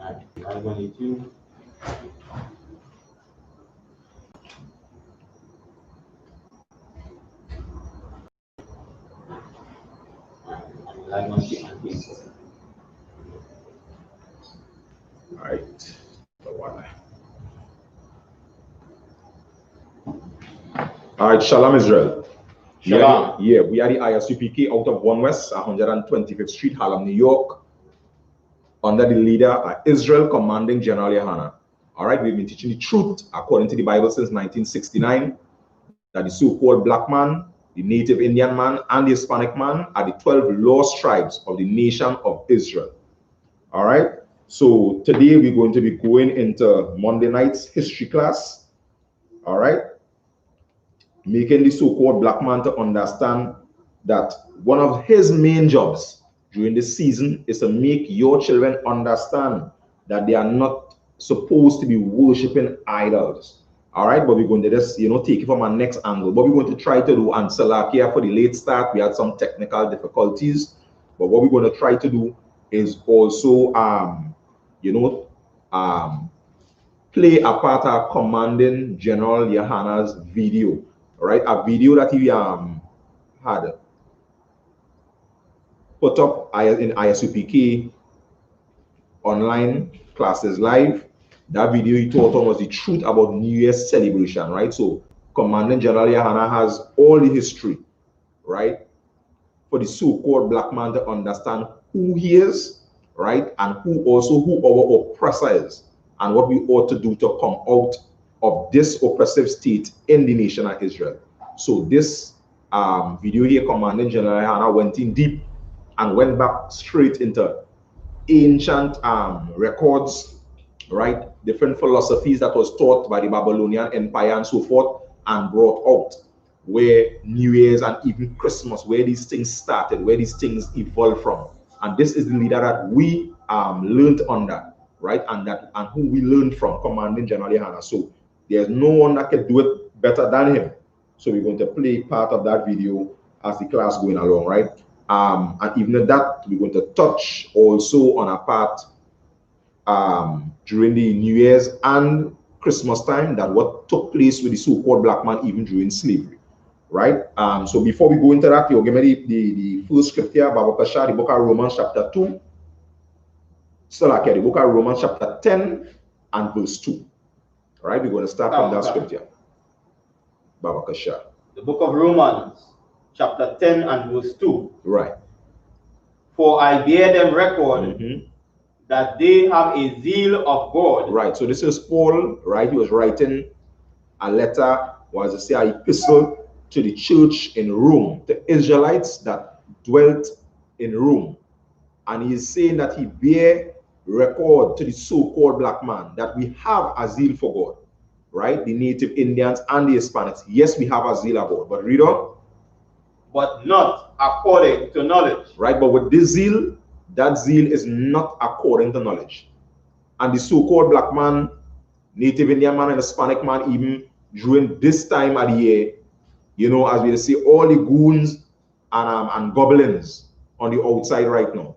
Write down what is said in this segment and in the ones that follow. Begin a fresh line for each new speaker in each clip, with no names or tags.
I-22.
All right. All right, Shalom Israel.
Shalom.
We are the I.S.U.P.K out of 1 West, 125th Street, Harlem, New York, under the leader Israel Commanding Gen.YAHANNA. All right, we've been teaching the truth according to the Bible since 1969, that the so-called black man, the native Indian man, and the Hispanic man are the 12 lost tribes of the nation of Israel. All right, so today we're going to be going into Monday night's history class. All right, making the so-called black man to understand that one of his main jobs during this season is to make your children understand that they are not supposed to be worshiping idols. All right, but we're going to just, take it from our next angle. What we're going to try to do, and Salakia for the late start, we had some technical difficulties, but what we're going to try to do is also, play a part of Commanding Gen.YAHANNA's video. All right, a video that he had put up in I.S.U.P.K online classes live. That video he taught on was the truth about New Year's celebration, right? So Commanding Gen.YAHANNA has all the history, right, for the so-called black man to understand who he is, right, and who our oppressor is, and what we ought to do to come out of this oppressive state in the nation of Israel. So this video here, Commanding Gen.YAHANNA went in deep and went back straight into ancient records, right, different philosophies that was taught by the Babylonian Empire and so forth, and brought out where New Year's and even Christmas, where these things started, where these things evolved from. And this is the leader that we learned under, right, and who we learned from, Commanding Gen.YAHANNA. So there's no one that can do it better than him. So we're going to play part of that video as the class going along, right? And even at that, we're going to touch also on a part during the New Year's and Christmas time, that what took place with the so-called black man even during slavery, right? So before we go into that, you'll give me the first scripture, the book of Romans chapter 2. Still okay, the book of Romans chapter 10 and verse 2. All right, we're going to start from that scripture.
The book of Romans chapter 10 and verse 2.
Right.
For I bear them record that they have a zeal of God.
Right. So this is Paul, right? He was writing a letter, was to say an epistle to the church in Rome, the Israelites that dwelt in Rome. And he's saying that he bear record to the so-called black man that we have a zeal for God, right? The native Indians and the Hispanics. Yes, we have a zeal of God. But read on.
But not according to knowledge.
Right, but with this zeal, that zeal is not according to knowledge. And the so-called black man, native Indian man, and Hispanic man, even during this time of the year, as we see all the goons and goblins on the outside right now.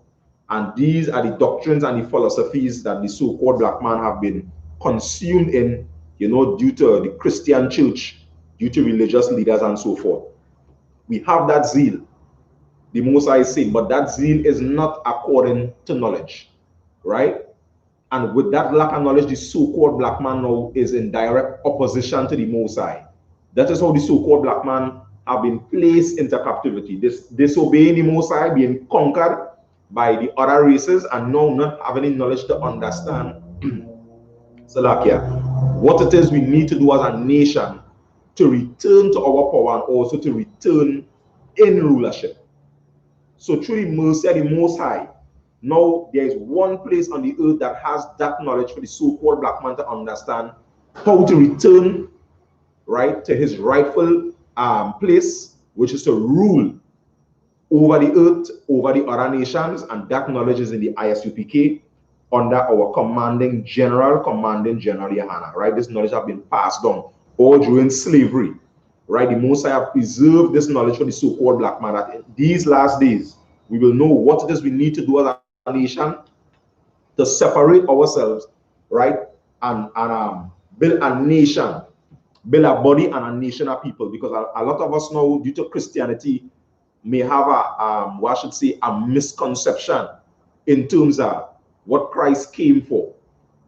And these are the doctrines and the philosophies that the so-called black man have been consumed in, due to the Christian church, due to religious leaders and so forth. We have that zeal, the Most High is saying, but that zeal is not according to knowledge, right? And with that lack of knowledge, the so-called black man now is in direct opposition to the Most High. That is how the so-called black man have been placed into captivity. Disobeying the Most High, being conquered by the other races, and now not having any knowledge to understand Salakia, what it is we need to do as a nation to return to our power and also to return in rulership. So through the mercy of the Most High, now there is one place on the earth that has that knowledge for the so-called black man to understand how to return, right, to his rightful place, which is to rule over the earth, over the other nations, and that knowledge is in the I.S.U.P.K under our Commanding Gen.YAHANNA, right? This knowledge has been passed down all during slavery, right? The Most High have preserved this knowledge for the so-called black man, that in these last days, we will know what it is we need to do as a nation to separate ourselves, right, and build a nation, build a body and a nation of people. Because a lot of us now, due to Christianity, may have what I should say, a misconception in terms of what Christ came for,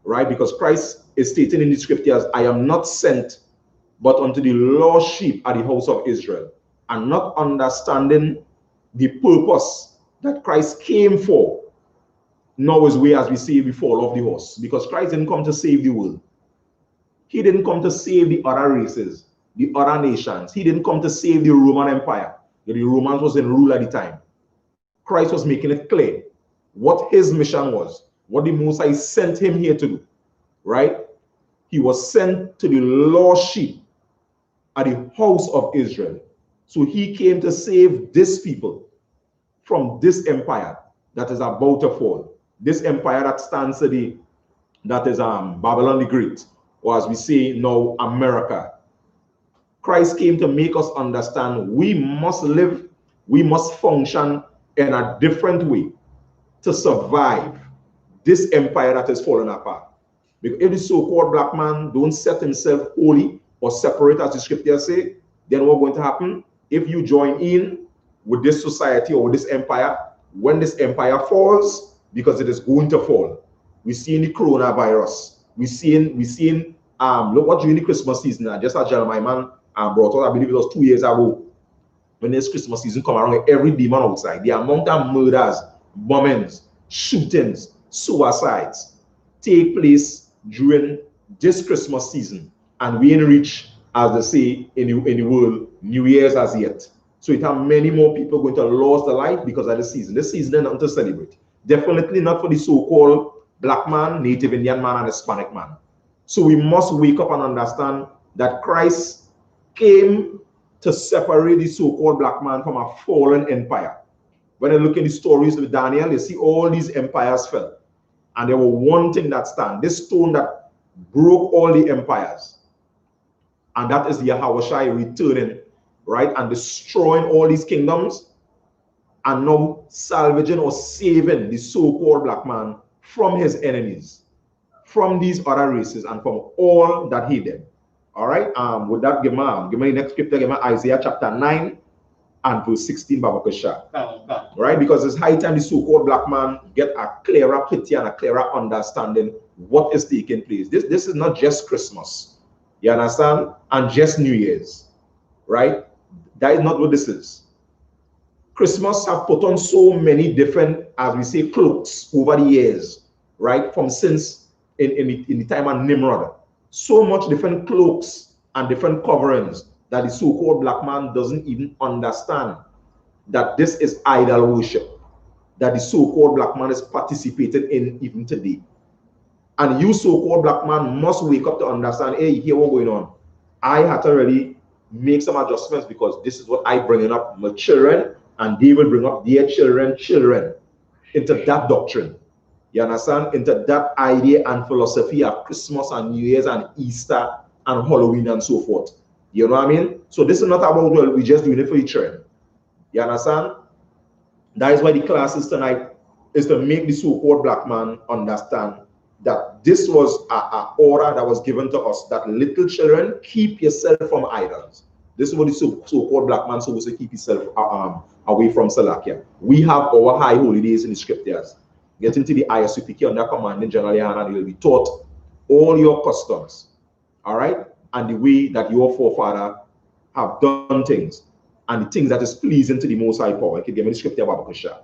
right? Because Christ is stating in the scriptures, I am not sent but unto the lost sheep at the house of Israel, and not understanding the purpose that Christ came for. Now is way, as we say, we fall off the horse, because Christ didn't come to save the world. He didn't come to save the other races, the other nations. He didn't come to save the Roman Empire. The Romans was in rule at the time. Christ was making it clear what his mission was, what the Most High sent him here to do, right? He was sent to the lost sheep at the house of Israel. So he came to save this people from this empire that is about to fall. This empire that stands today, that is Babylon the Great, or as we say now, America. Christ came to make us understand we must live, we must function in a different way to survive this empire that is falling apart. Because if the so-called black man don't set himself holy or separate, as the scriptures say, then what's going to happen? If you join in with this society or with this empire, when this empire falls, because it is going to fall. We see in the coronavirus, we seeing look what during the Christmas season, just as Jeremiah man brought out, I believe it was 2 years ago, when this Christmas season come around, every demon outside, the amount of murders, bombings, shootings, suicides take place during this Christmas season, and we ain't reach, as they say in the world, New Year's as yet. So it have many more people going to lose their life because of the season. This season is not to celebrate. Definitely not for the so-called black man, Native Indian man, and Hispanic man. So we must wake up and understand that Christ came to separate the so-called black man from a fallen empire. When I look in the stories with Daniel, you see all these empires fell. And there was one thing that stand, this stone that broke all the empires. And that is the Yahushua returning, right? And destroying all these kingdoms, and now salvaging or saving the so-called black man from his enemies, from these other races, and from all that he did. All right. With that, give me the next scripture, give me Isaiah chapter 9 and verse 16, Babakasha. Right? Because it's high time the so-called black man get a clearer picture and a clearer understanding what is taking place. This is not just Christmas. You understand? And just New Year's. Right? That is not what this is. Christmas have put on so many different, as we say, cloaks over the years, right? From since in the time of Nimrod. So much different cloaks and different coverings that the so-called black man doesn't even understand that this is idol worship, that the so-called black man is participating in even today. And you so-called black man must wake up to understand, hey, here what's going on. I had to really make some adjustments because this is what I bring up my children, and they will bring up their children into that doctrine. You understand? Into that idea and philosophy of Christmas and New Year's and Easter and Halloween and so forth. You know what I mean? So this is not about, well, we just doing it for each other. You understand? That is why the classes tonight is to make the so-called black man understand that this was an order that was given to us, that little children, keep yourself from idols. This is what the so-called black man supposed to keep himself away from Salakia. We have our high holidays in the scriptures. Get into the I.S.U.P.K under commanding GEN.YAHANNA, and you will be taught all your customs, all right, and the way that your forefather have done things, and the things that is pleasing to the Most High Power. I can give me the scripture about Kusha.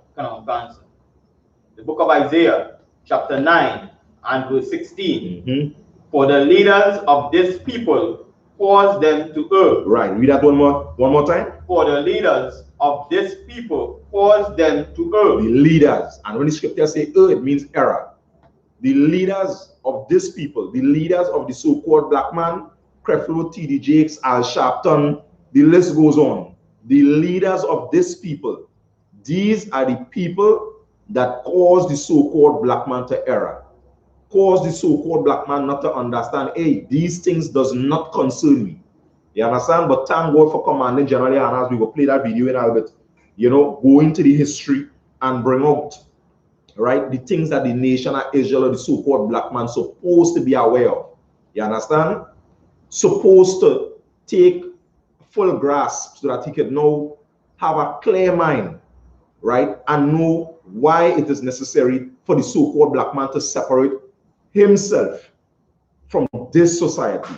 The book of Isaiah, chapter 9 and verse 16. For the leaders of this people cause them to err.
Right. Read that one more time.
For the leaders of this people cause them to err.
The leaders. And when the scripture say err, it means error. The leaders of this people, the leaders of the so-called black man, Creflo, T.D. Jakes, Al Sharpton, the list goes on. The leaders of this people, these are the people that cause the so-called black man to error. Cause the so-called black man not to understand, hey, these things does not concern me. You understand? But thank God for commanding GEN.YAHANNA. We will play that video in a little bit, you know, go into the history and bring out right? The things that the nation of Israel or the so-called black man supposed to be aware of. You understand? Supposed to take full grasp so that he could now have a clear mind, right? And know why it is necessary for the so-called black man to separate himself from this society.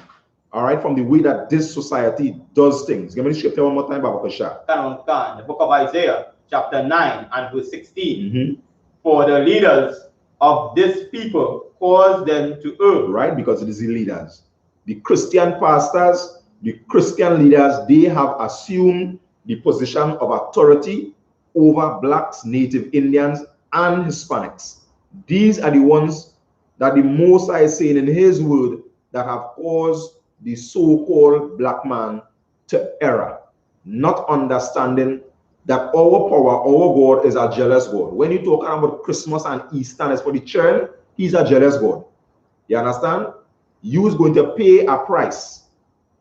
All right, from the way that this society does things. Give me the scripture one more time, Baba Kasha.
The book of Isaiah, chapter 9 and verse 16. For the leaders of this people cause them to err.
Right, because it is the leaders. The Christian pastors, the Christian leaders, they have assumed the position of authority over blacks, native Indians, and Hispanics. These are the ones that the Most High is saying in his word that have caused the so-called black man to err, not understanding that our power, our God is a jealous God. When you talk about Christmas and Easter and it's for the children, he's a jealous God. You understand? You is going to pay a price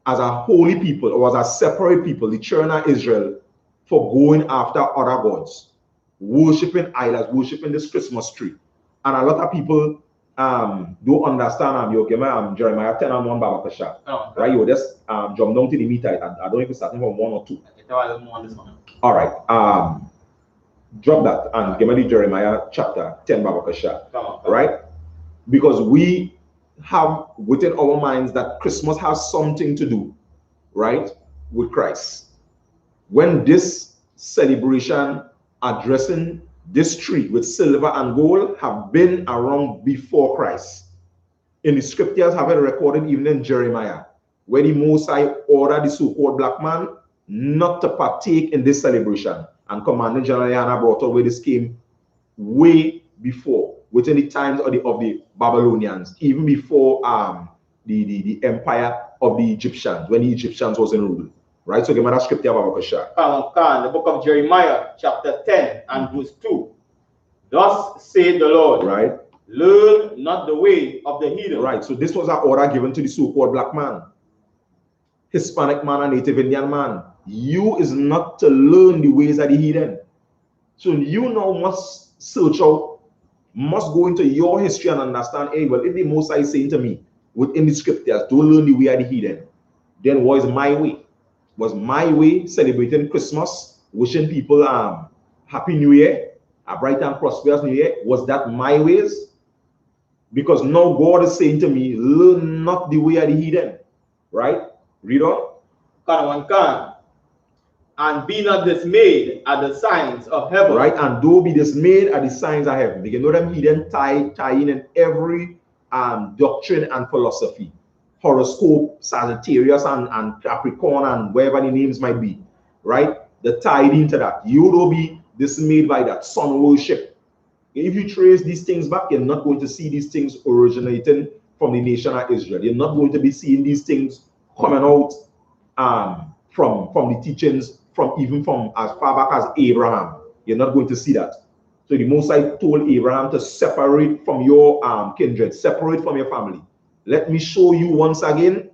as a holy people or as a separate people, the children of Israel, for going after other gods, worshiping idols, worshiping this Christmas tree. And a lot of people don't understand. Jeremiah 10 and 1 Baba Kasha. Right? You just jump down to the meter. I don't know if it's starting from 1 or 2. All right. Drop that and give me the Jeremiah chapter 10 Baba Kasha. Right? Because we have within our minds that Christmas has something to do, right, with Christ. When this celebration addressing this tree with silver and gold have been around before Christ. In the scriptures have it recorded even in Jeremiah, where the Most High ordered the so-called black man not to partake in this celebration. And Commander GEN.YAHANNA brought out where this came way before, within the times of the Babylonians, even before the empire of the Egyptians, when the Egyptians was in rule. Right? So give me that scripture about Kasha.
The book of Jeremiah, chapter 10 and verse 2. Thus saith the Lord,
right?
Learn not the way of the heathen.
Right. So this was an order given to the so-called black man, Hispanic man, and native Indian man. You is not to learn the ways of the heathen. So you now must search out, must go into your history and understand, hey, well, if the Most High is saying to me within the scriptures, don't learn the way of the heathen, then what is my way? Was my way celebrating Christmas, wishing people Happy New Year, a bright and prosperous New Year? Was that my ways? Because now God is saying to me, learn not the way of the heathen. Right? Read on.
And be not dismayed at the signs of heaven.
Right? And don't be dismayed at the signs of heaven. You know them heathen tie in every doctrine and philosophy. Horoscope, Sagittarius and Capricorn and wherever the names might be. Right? They're tied into that. You don't be dismayed by that. Sun worship. If you trace these things back, you're not going to see these things originating from the nation of Israel. You're not going to be seeing these things coming out from the teachings even from as far back as Abraham. You're not going to see that. So the Most High told Abraham to separate from your kindred, separate from your family. Let me show you once again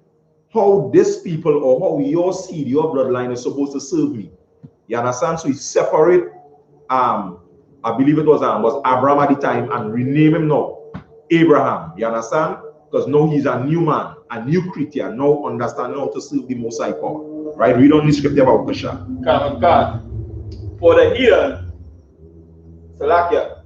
how this people or how your seed, your bloodline is supposed to serve me. You understand? So he separate, I believe it was Abraham at the time, and rename him now Abraham. You understand? Because now he's a new man, a new creature, now understanding how to serve the Most High power. Right? Read on the scripture about Kasha.
For the heathen, Salakia,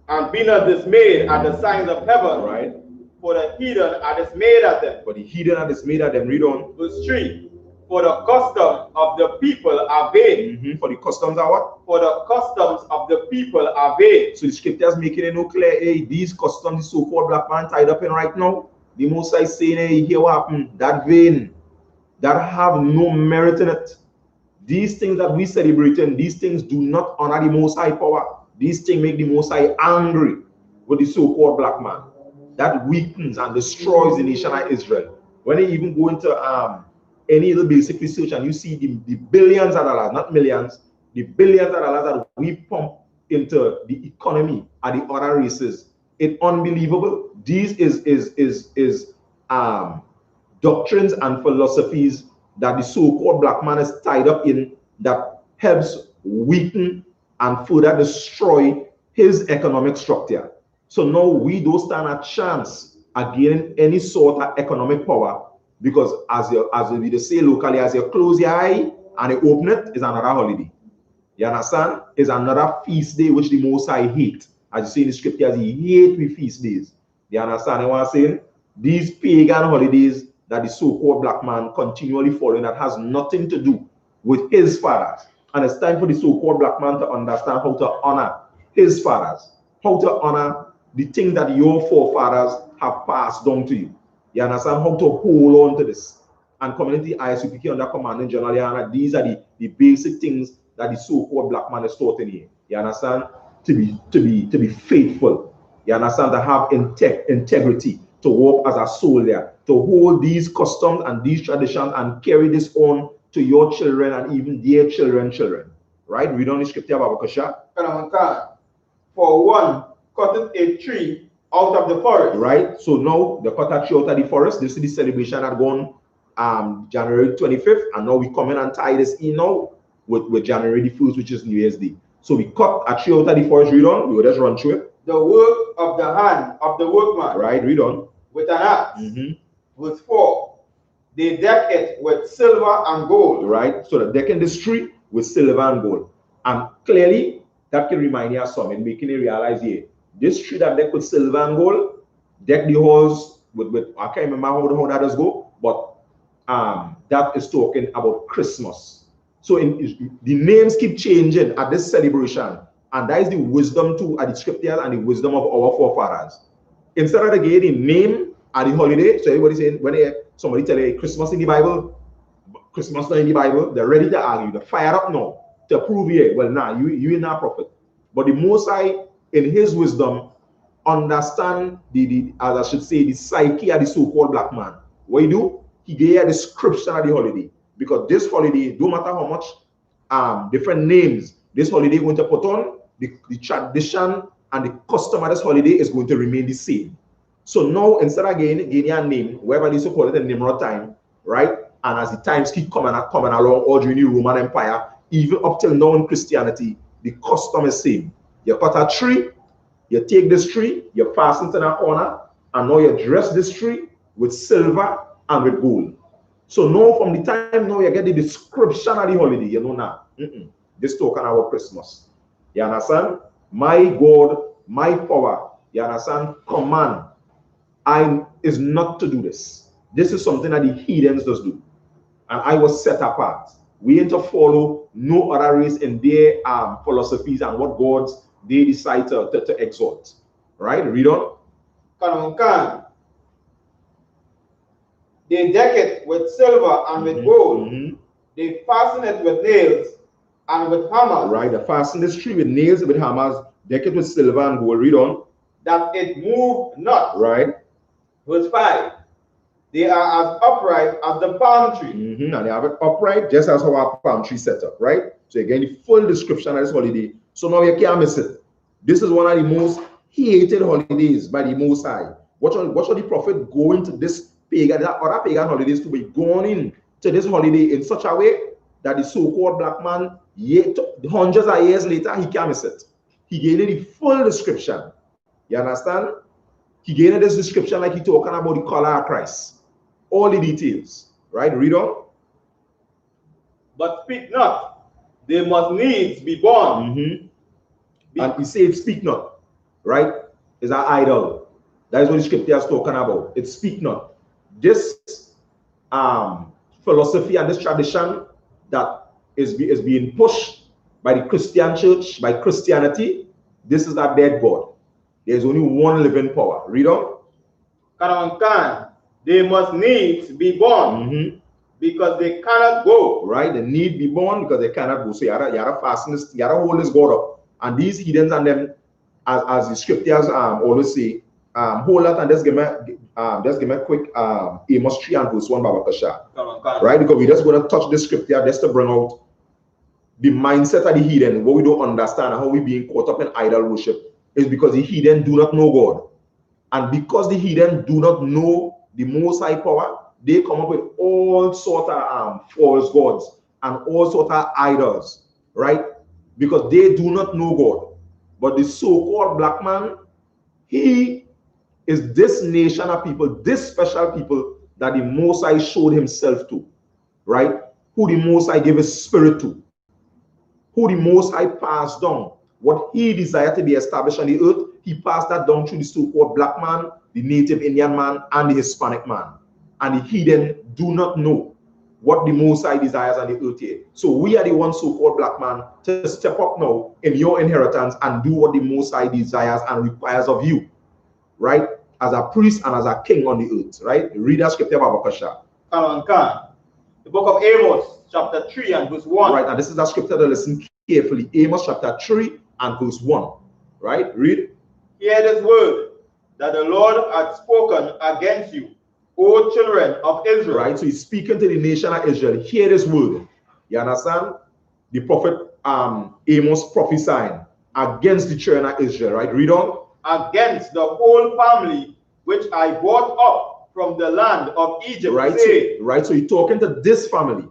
and be not dismayed at the signs of heaven.
Right?
For the heathen are dismayed at them.
For the heathen are dismayed at them. Read on.
Verse 3. For the customs of the people are vain.
For the customs are what?
For the customs of the people are vain.
So the scriptures making it no clear, hey, these customs, the so-called black man tied up in right now, the Most High is saying, hey, here what happened? That vain, that have no merit in it. These things that we celebrating, these things do not honor the Most High power. These things make the Most High angry with the so-called black man. That weakens and destroys the nation of Israel. When they even go into any little basic research and you see the billions of dollars, not millions, the billions of dollars that we pump into the economy of the other races, it's unbelievable. These is doctrines and philosophies that the so-called black man is tied up in that helps weaken and further destroy his economic structure. So now we don't stand a chance against any sort of economic power, because as we say locally, as you close your eye and you open it, is another holiday. You understand? Is another feast day which the Most High hate. As you see in the scriptures, he hate with feast days. You understand what I'm saying? These pagan holidays that the so-called black man continually following, that has nothing to do with his fathers. And it's time for the so-called black man to understand how to honor his fathers, how to honor the thing that your forefathers have passed down to you. You understand? How to hold on to this. And community I.S.U.P.K under commanding General Yahanna, these are the basic things that the so-called black man is taught in here. You understand? To be faithful. You understand? To have integrity, to walk as a soldier, to hold these customs and these traditions and carry this on to your children and even their children. Right? Read on the scripture about Kasha.
For one cutteth a tree out of the forest.
Right? So now the cut a tree out of the forest. This is the celebration that gone January 25th, and now we come in and tie this in now with January the 1st, which is New Year's Day. So we cut a tree out of the forest, read on, we will just run through it.
The work of the hand of the workman.
Right, read on.
With an axe. Verse 4. They deck it with silver and gold.
Right, so they're decking this tree with silver and gold. And clearly, that can remind you of something, making you realize here, this tree that decked with silver and gold, deck the halls with I can't remember how that does go, but that is talking about Christmas. So the names keep changing at this celebration, and that is the wisdom too at the scriptures and the wisdom of our forefathers. Instead of the name at the holiday, so everybody saying when somebody tell you Christmas in the Bible, Christmas not in the Bible, they're ready to argue, they're fired up now to prove here. Well, nah, you ain't not prophet. But the Most High, in his wisdom, understand as I should say, the psyche of the so-called black man. What he do? He gave a description of the holiday, because this holiday, no matter how much different names this holiday going to put on, the tradition and the custom of this holiday is going to remain the same. So now, instead of getting a name, wherever they used to call it in Nimrod time, right? And as the times keep coming along, all during the Roman Empire, even up till now in Christianity, the custom is same. You cut a tree, you take this tree, you fasten it in a corner, and now you dress this tree with silver and with gold. So now from the time now you get the description of the holiday, you know now, this talking about Christmas. You understand? My God, my power, you understand? Command is not to do this. This is something that the heathens does do. And I was set apart. We ain't to follow no other race in their philosophies and what gods they decide to exalt. Right? Read on.
They deck it with silver and with gold. They fasten it with nails and with hammers.
Right, they fasten this tree with nails and with hammers, deck it with silver and gold. Read on.
That it move not.
Right.
Verse 5. They are as upright as the palm tree.
And they have it upright just as our palm tree set up, right? So again, the full description of this holiday. So now you can't miss it. This is one of the most hated holidays by the Most High. What should the prophet go into this pagan, other pagan holidays to be going into this holiday in such a way that the so-called black man, yet hundreds of years later, he can't miss it. He gave it the full description. You understand? He gave it this description like he talking about the color of Christ. All the details. Right? Read on.
But speak not. They must needs be born.
And he said, speak not. Right? Is an idol. That is what the scripture is talking about. It speak not. This philosophy and this tradition that is being pushed by the Christian church, by Christianity, this is a dead God. There's only one living power. Read on.
They must needs be born because they cannot go.
Right? They need be born because they cannot go. So you gotta fasten this, you gotta hold this God up. And these heathens and them, as the scriptures always say, hold that and just give me a quick Amos 3 and verse 1, Baba Kasha. Right? Because we just going to touch the scripture just to bring out the mindset of the heathen. What we don't understand and how we being caught up in idol worship is because the heathen do not know God. And because the heathen do not know the Most High power, they come up with all sort of false gods and all sort of idols. Right? because they do not know God. But the so-called black man, he is this nation of people, this special people that the Most High showed himself to, right? Who the Most High gave his spirit to, who the Most High passed down. What he desired to be established on the earth, he passed that down through the so-called black man, the native Indian man, and the Hispanic man. And the heathen do not know what the Most High desires on the earth here. So we are the one so-called black man to step up now in your inheritance and do what the Most High desires and requires of you, right? As a priest and as a king on the earth, right? Read that scripture, Babakasha.
The book of Amos, chapter 3 and verse 1.
Right, and this is that scripture to listen carefully. Amos chapter 3 and verse 1. Right, read.
Hear this word that the Lord had spoken against you, O children of Israel.
Right, so he's speaking to the nation of Israel. Hear this word. You understand? The prophet Amos prophesying against the children of Israel. Right, read on.
Against the whole family which I brought up from the land of Egypt.
Right, so he's talking to this family.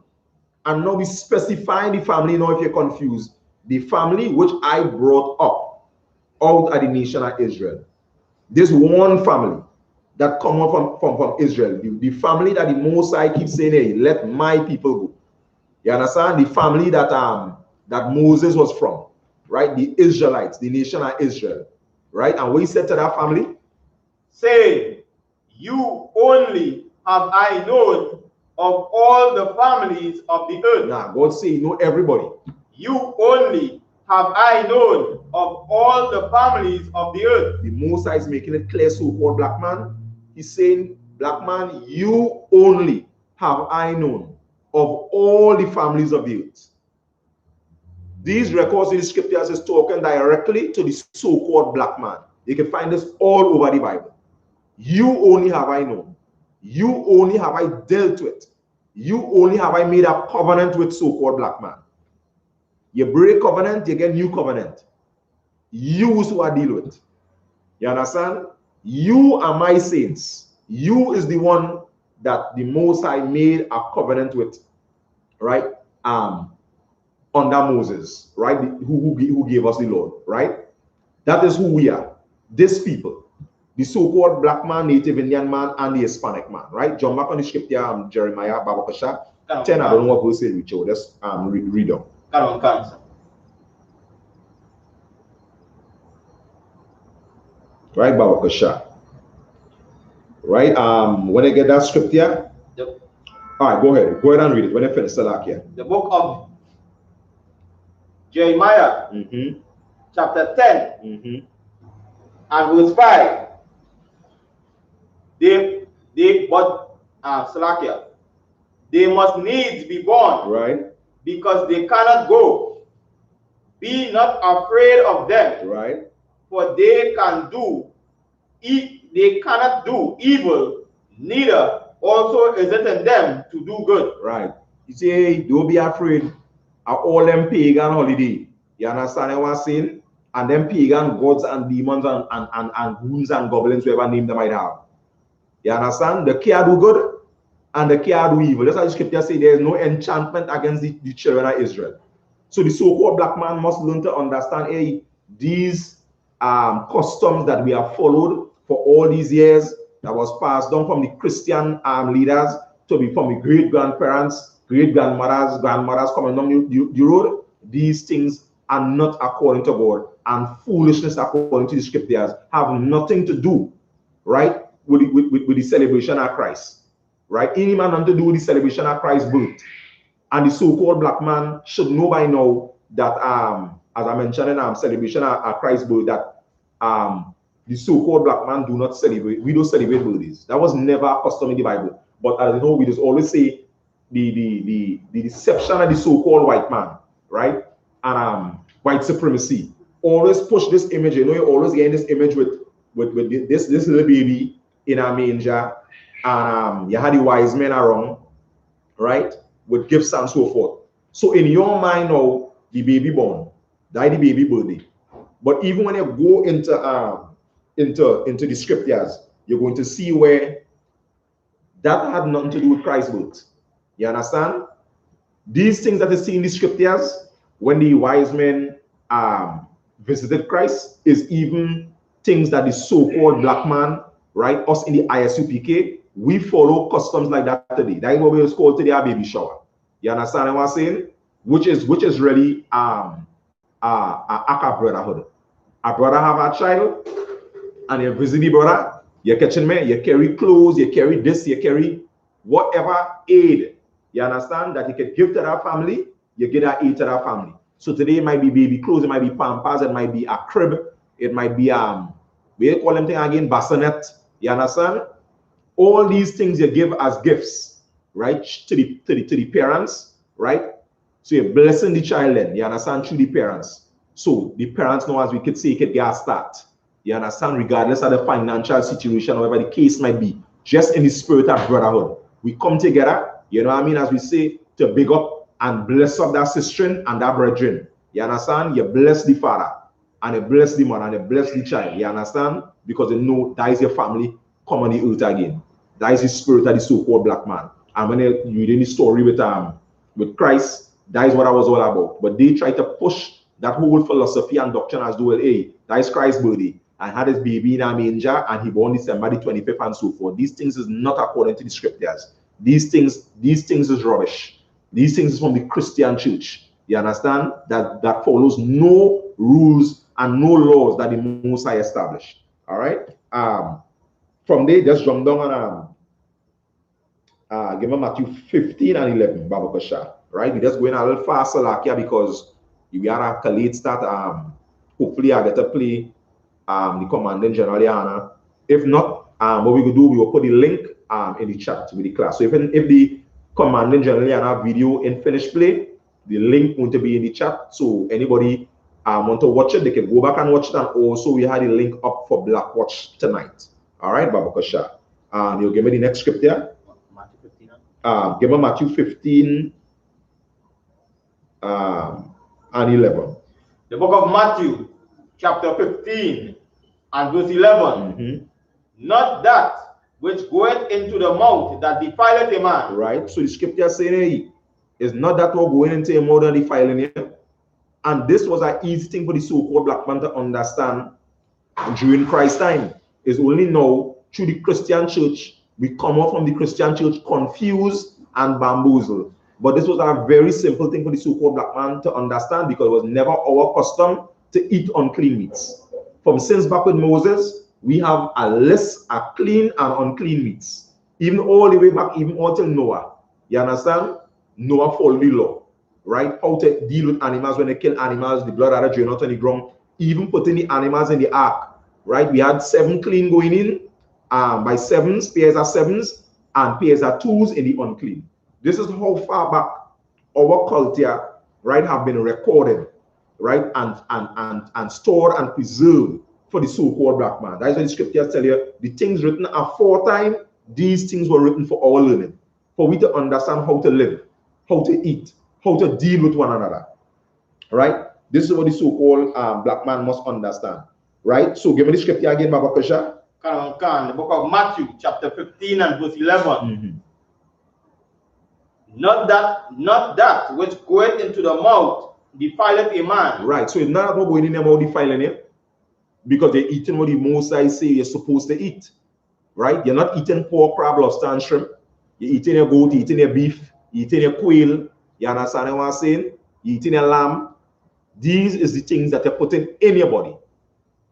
And now he's specifying the family. Now, if you're confused, the family which I brought up out of the nation of Israel. This one family that come out from Israel, the family that the Most High keeps saying, hey, let my people go. You understand? The family that that Moses was from, right? The Israelites, the nation of Israel, right? And what he said to that family?
Saying, you only have I known of all the families of the earth.
Nah, God say you know everybody.
You only have I known of all the families of the earth.
The Most High is making it clear, so-called black man. He's saying, black man, you only have I known of all the families of the earth. These records in the scriptures is talking directly to the so-called black man. You can find this all over the Bible. You only have I known. You only have I dealt with. You only have I made a covenant with so-called black man. You break covenant, you get new covenant. You who I deal with. You understand? You are my saints. You is the one that the Most High made a covenant with, right? Under Moses, right? Who gave us the Lord, right? That is who we are. This people, the so-called black man, native Indian man, and the Hispanic man, right? Jump back on the scripture, Jeremiah, Babakasha, 10. I don't know what verse it reach. Let's read on. Right, Babakasha. Right, when I get that scripture,
yep.
All right, go ahead and read it. When I finish Salakia.
The book of Jeremiah, chapter 10, and verse 5. Salakia, they must needs be born,
right?
Because they cannot go. Be not afraid of them,
right?
For they cannot do evil, neither also is it in them to do good.
Right. You say, don't be afraid of all them pagan holiday. You understand what I'm saying? And them pagan gods and demons and goons and goblins, whatever name they might have. You understand? They can't do good and they can't do evil. That's why the scripture say there is no enchantment against the children of Israel. So the so-called black man must learn to understand, hey, these customs that we have followed for all these years, that was passed down from the Christian leaders to be from the great-grandparents, great-grandmothers, grandmothers coming down the road. These things are not according to God, and foolishness according to the scriptures have nothing to do, right, with the celebration of Christ, right? Any man nothing to do with the celebration of Christ's birth. And the so-called black man should know by now that, as I mentioned in celebration of Christ's birth, that the so-called black man do not celebrate. We don't celebrate birthdays. That was never a custom in the Bible. But as you know, we just always say the deception of the so-called white man, right? And white supremacy. Always push this image. You know, you're always getting this image with this little baby in a manger, and you had the wise men around, right, with gifts and so forth. So in your mind now, the baby born, die the baby birthday. But even when you go into the scriptures, you're going to see where that had nothing to do with Christ's birth. You understand? These things that you see in the scriptures, when the wise men visited Christ is even things that the so-called black man, right, us in the I.S.U.P.K, we follow customs like that today. That is what we was called today a baby shower. You understand what I'm saying? Which is really a brotherhood. A brother have a child, and you visit the brother, you're catching me, you carry clothes, you carry this, you carry whatever aid, you understand, that you can give to that family, you get that aid to that family. So today it might be baby clothes, it might be pampers, it might be a crib, it might be we call them thing again, bassinet, you understand? All these things you give as gifts, right, to the parents, right? So you're blessing the child then, you understand, through the parents. So the parents know, as we could say, it could get a start. You understand, regardless of the financial situation, whatever the case might be, just in the spirit of brotherhood. We come together, you know what I mean, as we say, to big up and bless up that sister and that brethren. You understand? You bless the father, and you bless the mother, and you bless the child. You understand? Because you know that is your family come on the earth again. That is the spirit of the so-called black man. And when you read the story with Christ, that is what I was all about. But they try to push that whole philosophy and doctrine as though, hey, that is Christ's birthday, and had his baby in a manger, and he born December the 25th, and so forth. These things is not according to the scriptures. These things is rubbish. These things is from the Christian church. You understand? That follows no rules and no laws that the Most High established. All right. From there, just jump down and give me Matthew 15 and 11, Baba Kasha. Right? We just going a little faster like here because we are a late start. Hopefully, I get to play the Commandant General YAHANNA. If not, what we will do, we will put the link in the chat with the class. So if the Commandant General YAHANNA video in finished play, the link going to be in the chat. So anybody want to watch it, they can go back and watch it. And also we had a link up for Black Watch tonight. All right, Baba Kasha. You'll give me the next script there.
Matthew 15.
Give me Matthew 15 and 11.
The book of Matthew, chapter 15 and verse 11. Not that which goeth into the mouth that defileth a man.
Right. So the scripture saying, hey, it's not that we're going into a mouth that defiling him. And this was an easy thing for the so-called black man to understand during Christ's time. It's only now through the Christian church, we come out from the Christian church confused and bamboozled. But this was a very simple thing for the so-called black man to understand, because it was never our custom to eat unclean meats. From since back with Moses, we have a list of clean and unclean meats. Even all the way back, even until Noah. You understand? Noah followed the law, right? How to deal with animals when they kill animals, the blood out of drain out on the ground, even putting the animals in the ark, right? We had 7 clean going in, by 7s, pairs of 7s, and pairs of 2s in the unclean. This is how far back our culture, right, have been recorded, right, and stored and preserved for the so-called black man. That's why the scriptures tell you the things written aforetime, these things were written for our learning, for we to understand how to live, how to eat, how to deal with one another, right? This is what the so-called black man must understand, right? So give me the scripture again, Baba Kasha.
The book of Matthew, chapter 15 and verse 11. Not that which goeth into the mouth defileth a man.
Right. So it's not about going in the mouth defiling him, because they're eating what the Most High say you're supposed to eat. Right? You're not eating pork, crab, lobster, and shrimp. You're eating your goat, you're eating your beef, you're eating your quail. You understand what I'm saying? You're eating your lamb. These is the things that you're putting in your body.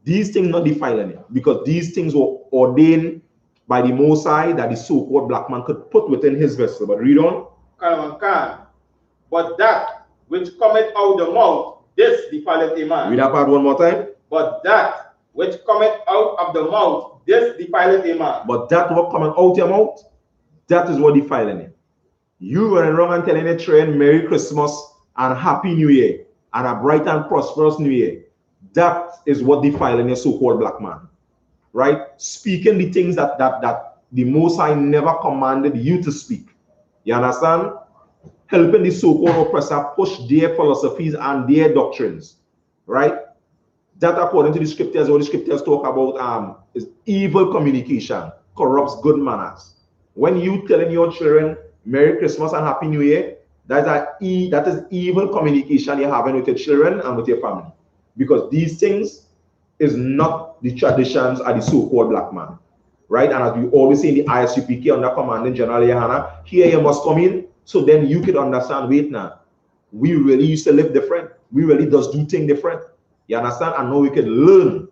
These things not defiling it, because these things were ordained by the Most High that the so-called black man could put within his vessel. But read on.
But that which cometh out the mouth, this defileth a man.
Read that part one more time.
But that which cometh out of the mouth, this defileth a man.
But that what coming out your mouth, that is what defiling it. You running around and telling a train Merry Christmas and Happy New Year and a bright and prosperous New Year. That is what defiling your so-called black man. Right? Speaking the things that the Most High never commanded you to speak. You understand? Helping the so-called oppressor push their philosophies and their doctrines. Right? That, according to the scriptures, what the scriptures talk about is evil communication, corrupts good manners. When you telling your children Merry Christmas and Happy New Year, that is evil communication you're having with your children and with your family. because these things is not the traditions of the so-called black man, right? And as we always say in the I.S.U.P.K under Commanding General Yahanna, here you must come in, so then you could understand, wait now, we really used to live different. We really does do things different. You understand? And now we can learn,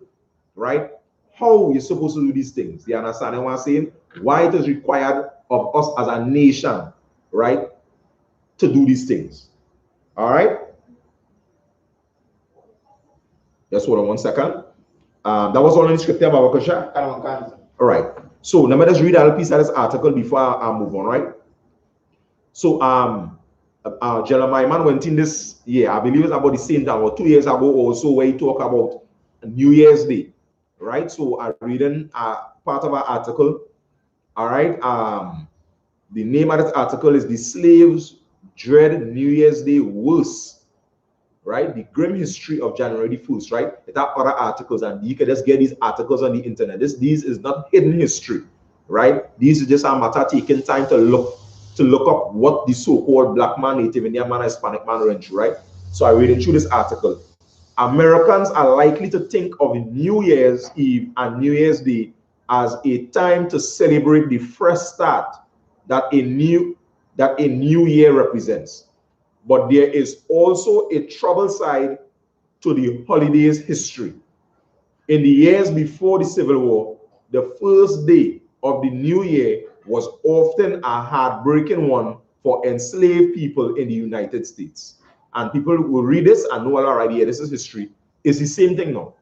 right, how you're supposed to do these things. You understand what I'm saying? Why it is required of us as a nation, right, to do these things. All right? Just hold on 1 second. That was all in the scripture about Wakasha. All right. So let me just read a little piece of this article before I move on, right? So Jeremiah man went in this year, I believe it's about the same time, or 2 years ago also, where he talked about New Year's Day, right? So I read in part of our article. All right. The name of this article is "The Slaves Dread New Year's Day Worse," right? The grim history of January 1st, right? It have other articles, and you can just get these articles on the internet. These is not hidden history, right? These is just a matter taking time to look up what the so-called black man, Native Indian man, Hispanic man went through, right? So I read through this article. Americans are likely to think of New Year's Eve and New Year's Day as a time to celebrate the fresh start that a new year represents. But there is also a troubled side to the holiday's history. In the years before the Civil War, the first day of the new year was often a heartbreaking one for enslaved people in the United States. And people will read this and know already, yeah, this is history. It's the same thing now.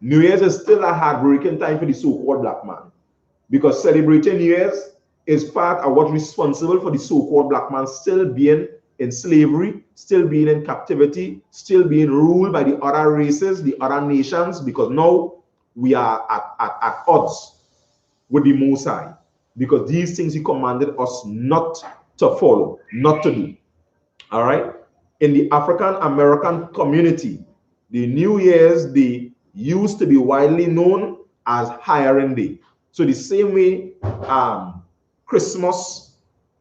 New Year's is still a heartbreaking time for the so-called black man, because celebrating New Year's is part of what's responsible for the so-called black man still being in slavery, still being in captivity, still being ruled by the other races, the other nations, because now we are at odds with the Most High, because these things he commanded us not to follow, not to do. All right? In the African American community, the New Year's Day used to be widely known as Hiring Day. So the same way Christmas,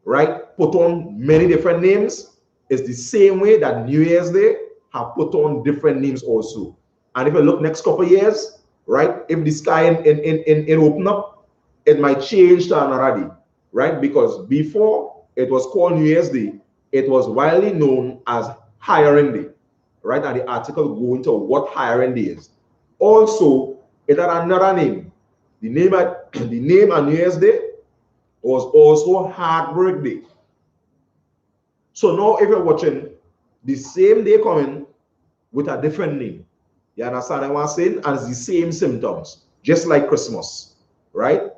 right, put on many different names, is the same way that New Year's Day have put on different names also. And if you look next couple of years, right, if the sky in open up, it might change to another day, right? Because before it was called New Year's Day, it was widely known as Hiring Day, right? And the article go into what Hiring Day is. Also, it had another name. The name on New Year's Day was also Heartbreak Day. So now if you're watching, the same day coming with a different name. You understand what I'm saying? And it's the same symptoms, just like Christmas, right?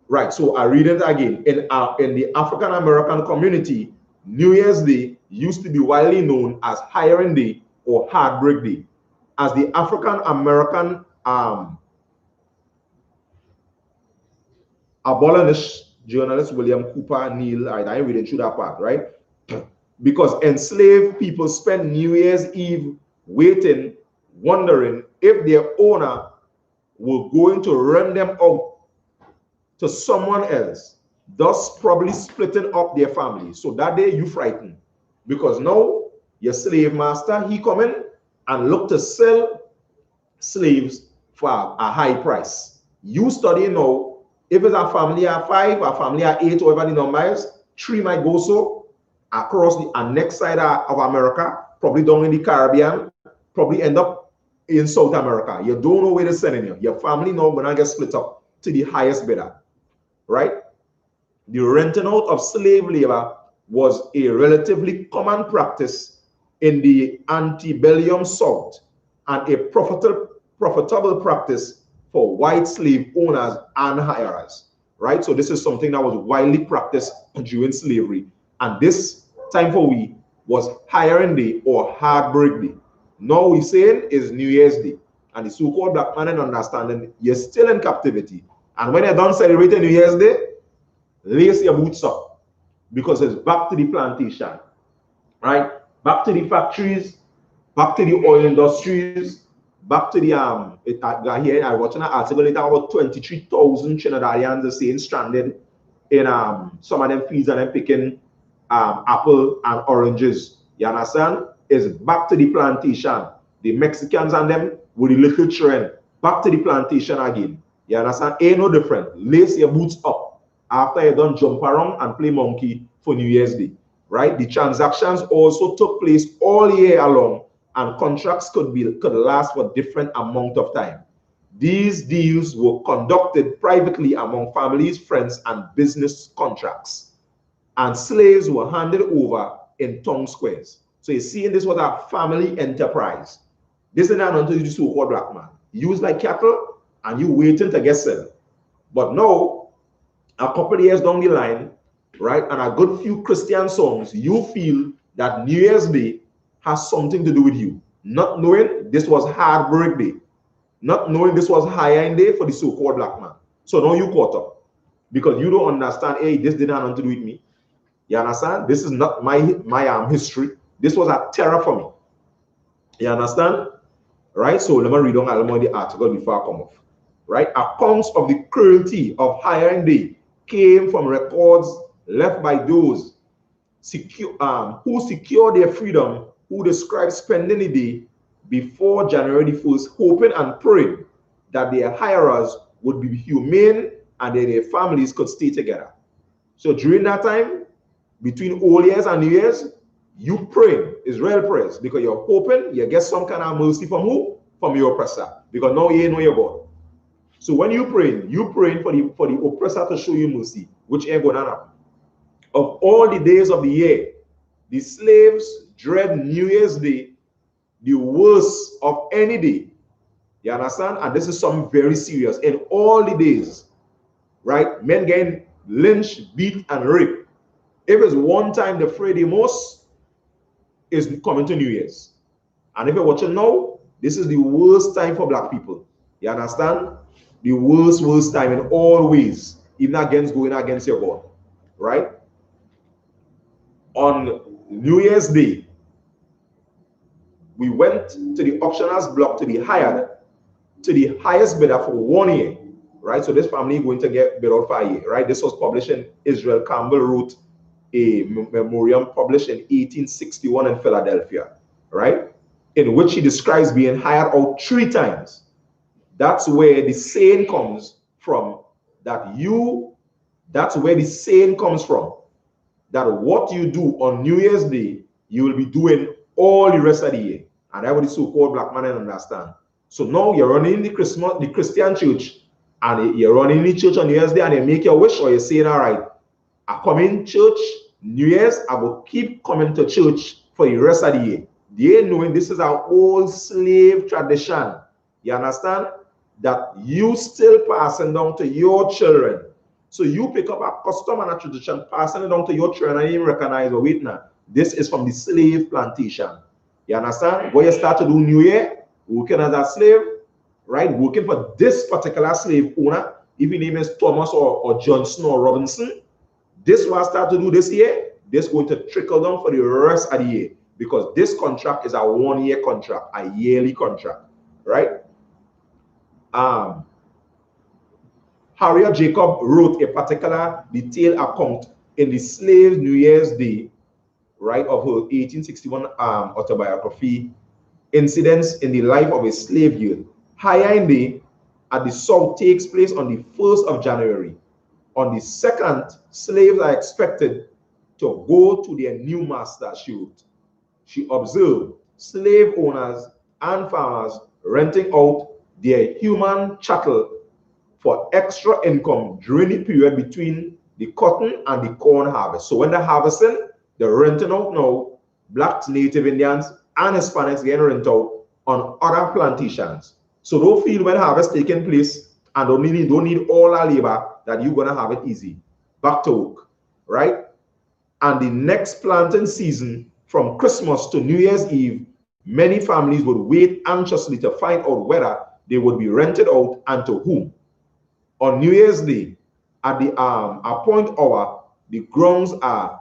Right, so I read it again. In the African American community, New Year's Day used to be widely known as Hiring Day or Heartbreak Day. As the African American abolitionist journalist William Cooper Neal, I read through that part, right? Because enslaved people spent New Year's Eve waiting, wondering if their owner were going to run them out to someone else, thus probably splitting up their family. So that day you frightened, because now your slave master, he come in and look to sell slaves for a high price. You study now, if it's a family of 5, a family of 8, whatever the number is, 3 might go so across the next side of America, probably down in the Caribbean, probably end up in South America. You don't know where they're sending you. Your family now gonna get split up to the highest bidder, right? The renting out of slave labor was a relatively common practice in the antebellum South and a profitable practice for white slave owners and hirers, right? So this is something that was widely practiced during slavery. And this time for we was Hiring Day or Heartbreak Day. Now we saying is New Year's Day. And the so-called black man and understanding you're still in captivity. And when you're done celebrating New Year's Day, lace your boots up, because it's back to the plantation, right? Back to the factories, back to the oil industries, back to the here I watching an article later about 23,000 Trinidadians are saying stranded in some of them fields and them picking apple and oranges. You understand? It's back to the plantation. The Mexicans and them with the little children back to the plantation again. You understand? Ain't no different. Lace your boots up after you done jump around and play monkey for New Year's Day, right? The transactions also took place all year long, and contracts could last for different amount of time. These deals were conducted privately among families, friends, and business contracts. And slaves were handed over in town squares. So you see, this was a family enterprise. This is not until you so-called black man. Used like cattle, and you waiting to get sold. But now, a couple of years down the line, right, and a good few Christian songs, you feel that New Year's Day has something to do with you. Not knowing this was Heartbreak Day. Not knowing this was High-End Day for the so-called black man. So now you caught up. Because you don't understand, hey, this didn't have nothing to do with me. You understand? This is not my history. This was a terror for me. You understand? Right? So let me read on the article before I come off. Right? Accounts of the cruelty of High-End Day came from records left by those who secured their freedom, who described spending the day before January 1st, hoping and praying that their hirers would be humane and that their families could stay together. So during that time, between Old Year's and New Year's, you pray, Israel prayers, because you're hoping you get some kind of mercy from who? From your oppressor. Because now you know your God. So when you praying for the oppressor to show you mercy, which ain't gonna happen. Of all the days of the year, the slaves dread New Year's Day the worst of any day. You understand? And this is something very serious. In all the days, right? Men getting lynched, beat, and raped. If it's one time the afraid the most, is coming to New Year's. And if you're watching now, this is the worst time for black people. You understand? The worst time in all ways, even against going against your God, right? On New Year's Day, we went to the auctioneer's block to be hired to the highest bidder for 1 year, right? So this family going to get bid out for a year, right? This was published in Israel. Campbell wrote a memoriam published in 1861 in Philadelphia, right? In which he describes being hired out 3 times. That's where the saying comes from, that's where the saying comes from, that what you do on New Year's Day, you will be doing all the rest of the year. And that's what the so-called black man understand. So now you're running the Christian church, and you're running the church on New Year's Day, and you make your wish, or you're saying, all right, I come in church, New Year's, I will keep coming to church for the rest of the year. They knowing this is our old slave tradition. You understand? That you still passing down to your children. So you pick up a custom and a tradition, passing it down to your children, and you recognize, oh, wait now, this is from the slave plantation. You understand? When you start to do New Year, working as a slave, right? Working for this particular slave owner, if his name is Thomas or Johnson or Robinson, this will start to do this year, this is going to trickle down for the rest of the year, because this contract is a 1-year contract, a yearly contract, right? Harriet Jacob wrote a particular detailed account in the Slave New Year's Day, right, of her 1861 autobiography, Incidents in the Life of a Slave Girl. High-End Day at the South takes place on the 1st of January. On the 2nd, slaves are expected to go to their new master, she wrote. She observed slave owners and farmers renting out their human chattel for extra income during the period between the cotton and the corn harvest. So when they're harvesting, they're renting out now, blacks, Native Indians, and Hispanics getting rented out on other plantations. So don't feel when harvest taking place and don't need all our labor that you're gonna have it easy. Back to work, right? And the next planting season, from Christmas to New Year's Eve, many families would wait anxiously to find out whether they would be rented out and to whom. On New Year's Day, at the appointed hour, the grounds are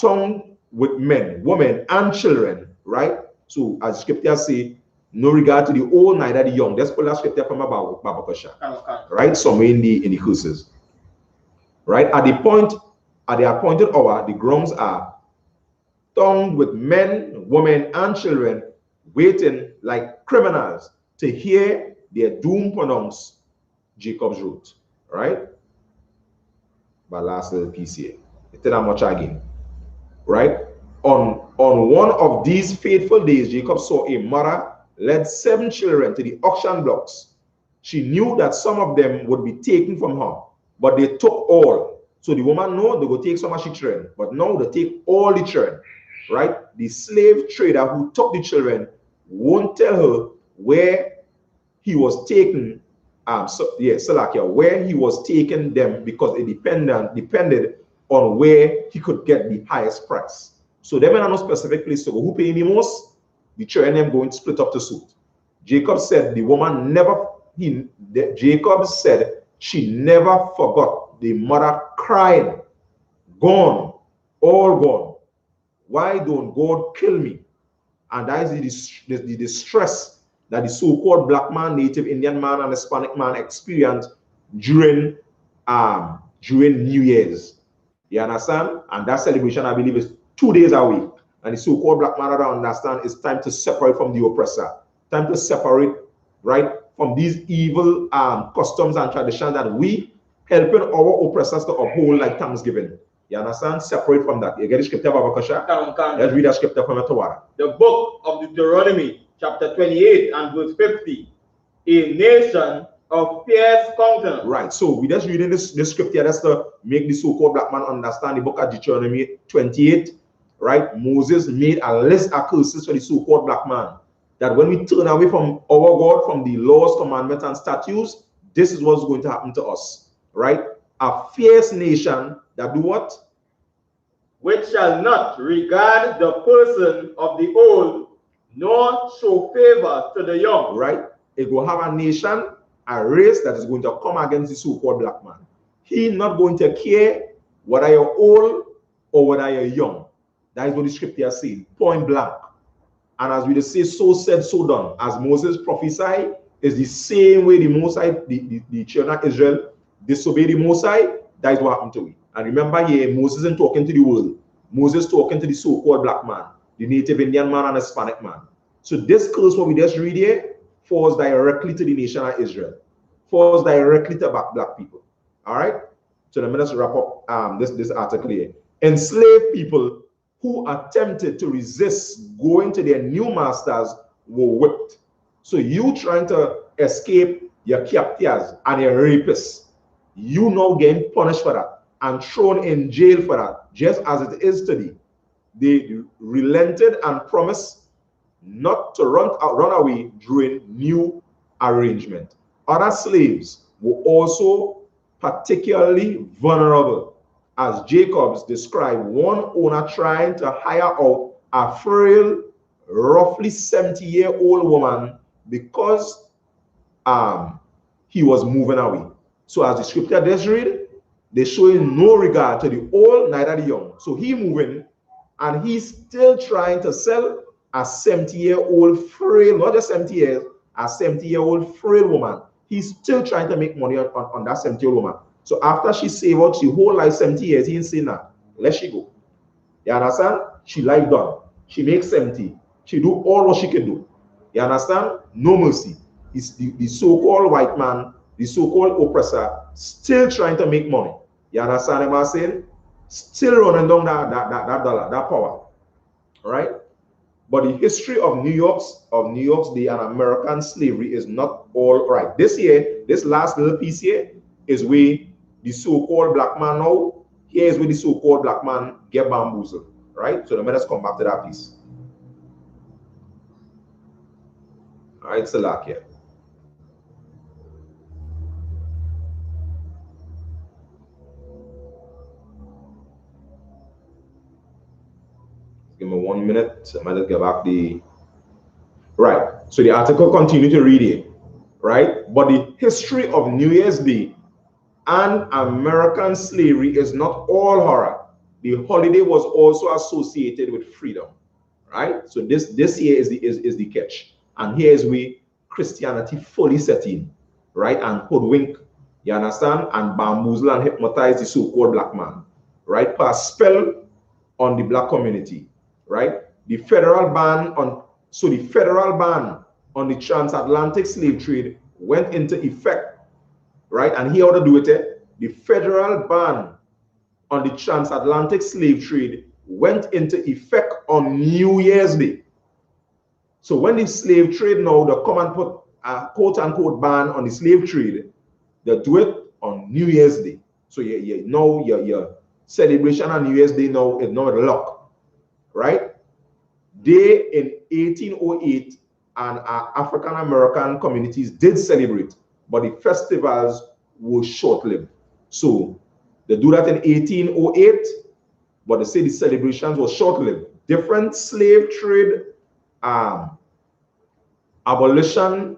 thronged with men, women, and children, right? So as scripture say, no regard to the old, neither the young. Let's pull that scripture from about Babakosha, right? Somewhere in the curses, right? At the appointed hour, the grounds are thronged with men, women, and children waiting like criminals to hear their doom pronounced, Jacob wrote, right? My last little piece here. It's not much again, right? On one of these fateful days, Jacob saw a mother led 7 children to the auction blocks. She knew that some of them would be taken from her, but they took all. So the woman know they will take some of her children, but now they take all the children, right? The slave trader who took the children won't tell her where he was taken, where he was taking them, because it depended on where he could get the highest price. So they may not know specific place to go. Who pay me most? The children them going to split up the suit. Jacob said the woman never, Jacob said she never forgot the mother crying, gone, all gone. Why don't God kill me? And that is the distress that the so-called black man, native Indian man, and Hispanic man experienced during New Year's. You understand? And that celebration, I believe, is 2 days away. And the so-called black man, I don't understand, it's time to separate from the oppressor. Time to separate, right, from these evil customs and traditions that we helping our oppressors to uphold, like Thanksgiving. You understand? Separate from that. You get the scripture, Babakasha? Let's read that scripture from the Torah.
The book of Deuteronomy, chapter 28 and verse 50. A nation of fierce countenance.
Right. So we just reading this scripture just to make the so-called black man understand the book of Deuteronomy 28. Right? Moses made a list of curses for the so-called black man. That when we turn away from our God, from the laws, commandments, and statutes, this is what's going to happen to us. Right? A fierce nation that do what?
Which shall not regard the person of the old, nor show favor to the young.
Right? It will have a nation, a race that is going to come against the so-called black man. He's not going to care whether you're old or whether you're young. That is what the scripture is saying, point blank. And as we just say, so said, so done. As Moses prophesied, is the same way the Mosai, the children of Israel disobeyed the Mosai. That is what happened to me. And remember here, Moses isn't talking to the world. Moses talking to the so-called black man, the native Indian man and Hispanic man. So this curse, what we just read here, falls directly to the nation of Israel, falls directly to black people. All right. So let me just wrap up this article here. Enslaved people who attempted to resist going to their new masters were whipped. So you trying to escape your captors and your rapists, you now getting punished for that and thrown in jail for that, just as it is today. They relented and promised not to run away during new arrangement. Other slaves were also particularly vulnerable, as Jacobs described one owner trying to hire out a frail, roughly 70-year-old woman because he was moving away. So as the scripture does read, they're showing no regard to the old, neither the young. So he moving, and he's still trying to sell a 70-year-old frail, not just 70 years, a 70-year-old frail woman. He's still trying to make money on that 70-year-old woman. So after she saved out she whole life 70 years, he ain't saying that. Let she go. You understand? She life done. She makes 70. She do all what she can do. You understand? No mercy. It's the so-called white man, the so-called oppressor, still trying to make money. You understand what I'm saying? Still running down that dollar, that power. All right? But the history of New York's Day and American slavery is not all right. This year, this last little piece here is where the so-called black man now, here is where the so-called black man get bamboozled. Right? So let us come back to that piece. All right, Salakia. Give me 1 minute. I might just get back the... Right. So the article continues to read it. Right? But the history of New Year's Day and American slavery is not all horror. The holiday was also associated with freedom. Right? So this here is the catch. And here is where Christianity fully set in. Right? And hoodwink, you understand? And bamboozle and hypnotize the so-called black man. Right? Put a spell on the black community. Right? The federal ban on So the federal ban on the transatlantic slave trade went into effect, right? And here how to do it, the federal ban on the transatlantic slave trade went into effect on New Year's Day. So when the slave trade now, they come and put a quote-unquote ban on the slave trade, they do it on New Year's Day. So now your celebration on New Year's Day now is now locked, right? They in 1808 and our African American communities did celebrate, but the festivals were short-lived. So they do that in 1808, but they say the celebrations were short-lived. Different slave trade abolition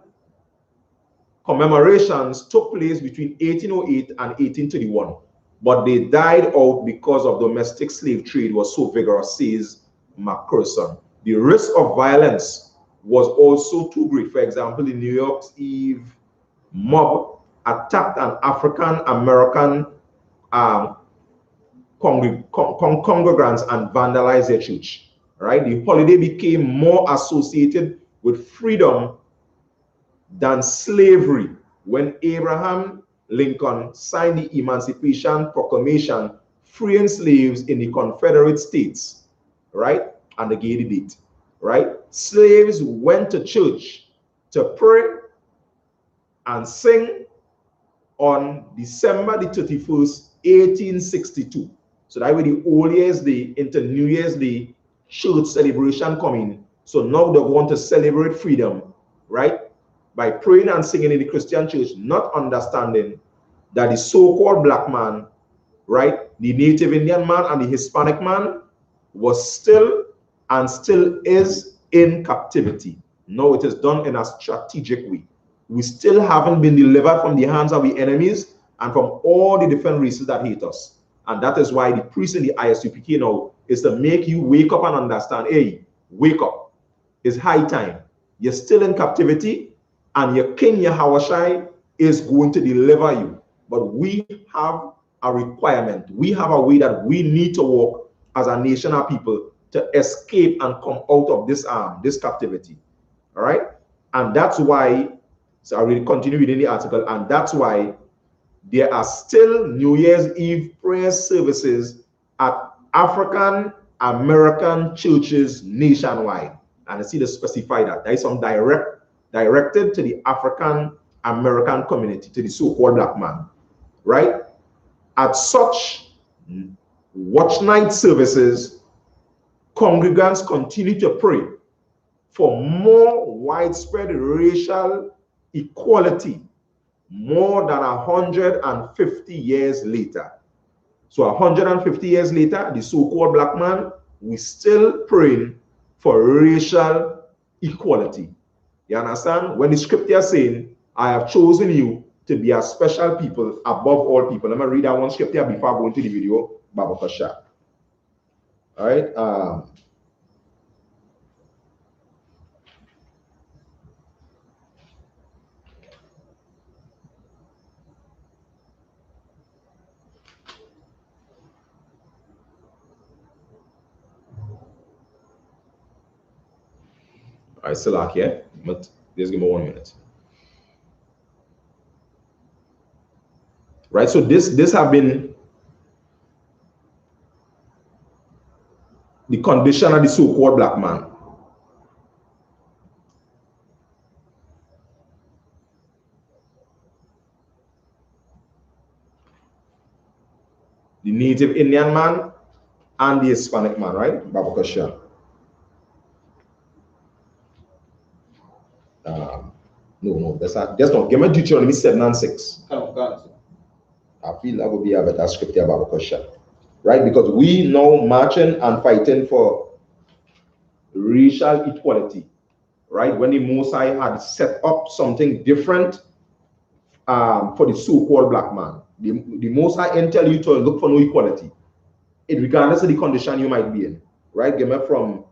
commemorations took place between 1808 and 1831, but they died out because of domestic slave trade was so vigorous, says McPherson. The risk of violence was also too great. For example, the New York's Eve mob attacked an African American congregants and vandalized their church. Right? The holiday became more associated with freedom than slavery when Abraham Lincoln signed the Emancipation Proclamation freeing slaves in the Confederate States, right? And they gave the date, right? Slaves went to church to pray and sing on December the 31st, 1862. So that way the Old Year's Day into New Year's Day church celebration coming. So now they want to celebrate freedom, right? By praying and singing in the Christian church, not understanding that the so-called black man, right, the Native Indian man and the Hispanic man was still and still is in captivity. No, it is done in a strategic way. We still haven't been delivered from the hands of the enemies and from all the different races that hate us. And that is why the priest in the I.S.U.P.K now is to make you wake up and understand, hey, wake up. It's high time. You're still in captivity, and your King Yahawashi is going to deliver you. But we have a requirement. We have a way that we need to walk as a nation of people to escape and come out of this captivity. All right? And that's why, so I will continue reading the article, and that's why there are still New Year's Eve prayer services at African American churches nationwide. And I see they specify that. There is some directed to the African American community, to the so-called black man, right? At such watch night services, congregants continue to pray for more widespread racial equality more than 150 years later. So 150 years later, the so-called black man, we still praying for racial equality. You understand? When the scripture is saying, I have chosen you to be a special people above all people. Let me read that one scripture before I go into the video. Baba Kasha. All right. I still like here, but just give me 1 minute. Right, so this have been the condition of the so-called black man. The Native Indian man and the Hispanic man, right? Babakasha. No, that's not give me Deuteronomy 7 and 6. I feel that would be a better scripture about Babakasha. Right? Because we now marching and fighting for racial equality. Right? When the Mosai had set up something different for the so-called black man. The Mosai ain't tell you to look for no equality. Regardless of the condition you might be in. Right? Give me from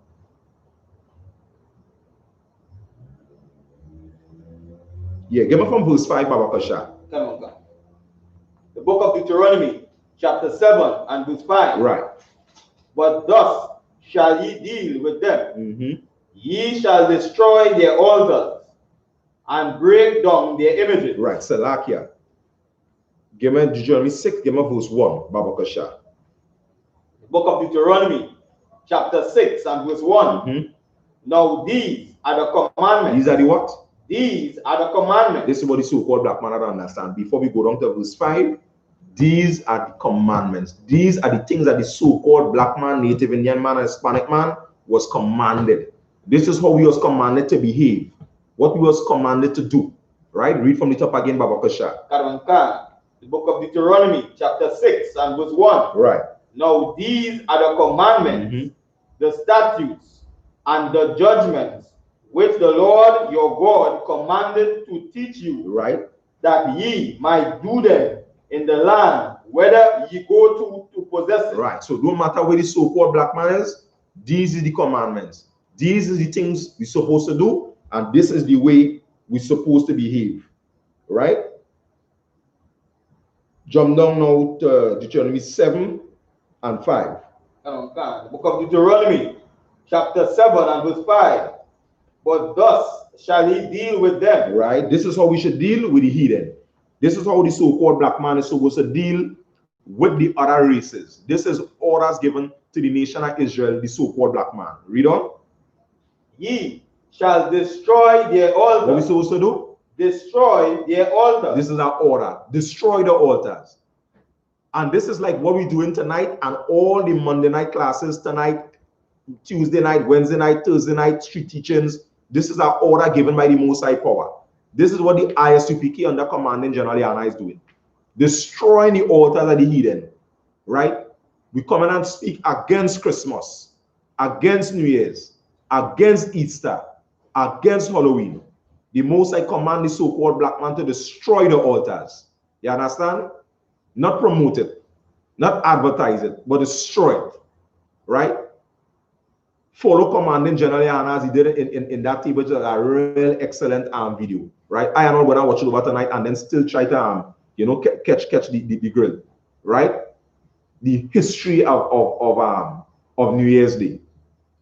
verse 5, Babakasha.
The book of Deuteronomy, chapter 7 and verse 5.
Right.
But thus shall ye deal with them. Ye shall destroy their altars and break down their images.
Right, Salakia. Give me Deuteronomy 6, give me verse 1, Babakasha.
Book of Deuteronomy, chapter 6 and verse 1. Now these are the commandments.
These are the what?
These are the commandments.
This is what the so-called black man don't understand. Before we go down to verse 5, these are the commandments. These are the things that the so-called black man, Native Indian man, and Hispanic man was commanded. This is how we was commanded to behave. What we was commanded to do. Right? Read from the top again, Babakasha.
The book of Deuteronomy, chapter 6 and verse 1.
Right.
Now these are the commandments, the statutes, and the judgments which the Lord your God commanded to teach you,
right,
that ye might do them in the land whether ye go to possess it.
Right. So no matter where the so-called black man is, these are the commandments. These are the things we're supposed to do, and this is the way we're supposed to behave. Right? Jump down now to Deuteronomy 7 and 5.
The book of Deuteronomy, chapter 7 and verse 5. But thus shall he deal with them.
Right. This is how we should deal with the heathen. This is how the so-called black man is supposed to deal with the other races. This is orders given to the nation of Israel, the so-called black man. Read on.
Ye shall destroy their altars.
What are we supposed to do?
Destroy their altars.
This is our order. Destroy the altars. And this is like what we're doing tonight, and all the Monday night classes tonight, Tuesday night, Wednesday night, Thursday night, street teachings. This is our order given by the Most High Power. This is what the I.S.U.P.K under commanding GEN.YAHANNA is doing. Destroying the altars of the heathen. Right? We come in and speak against Christmas, against New Year's, against Easter, against Halloween. The Most High command the so-called black man to destroy the altars. You understand? Not promote it, not advertise it, but destroy it. Right? Follow commanding GEN.YAHANNA as he did it in that table, which is a real excellent video. Right? I am not going to watch it over tonight and then still try to catch the grill. Right? The history of New Year's Day.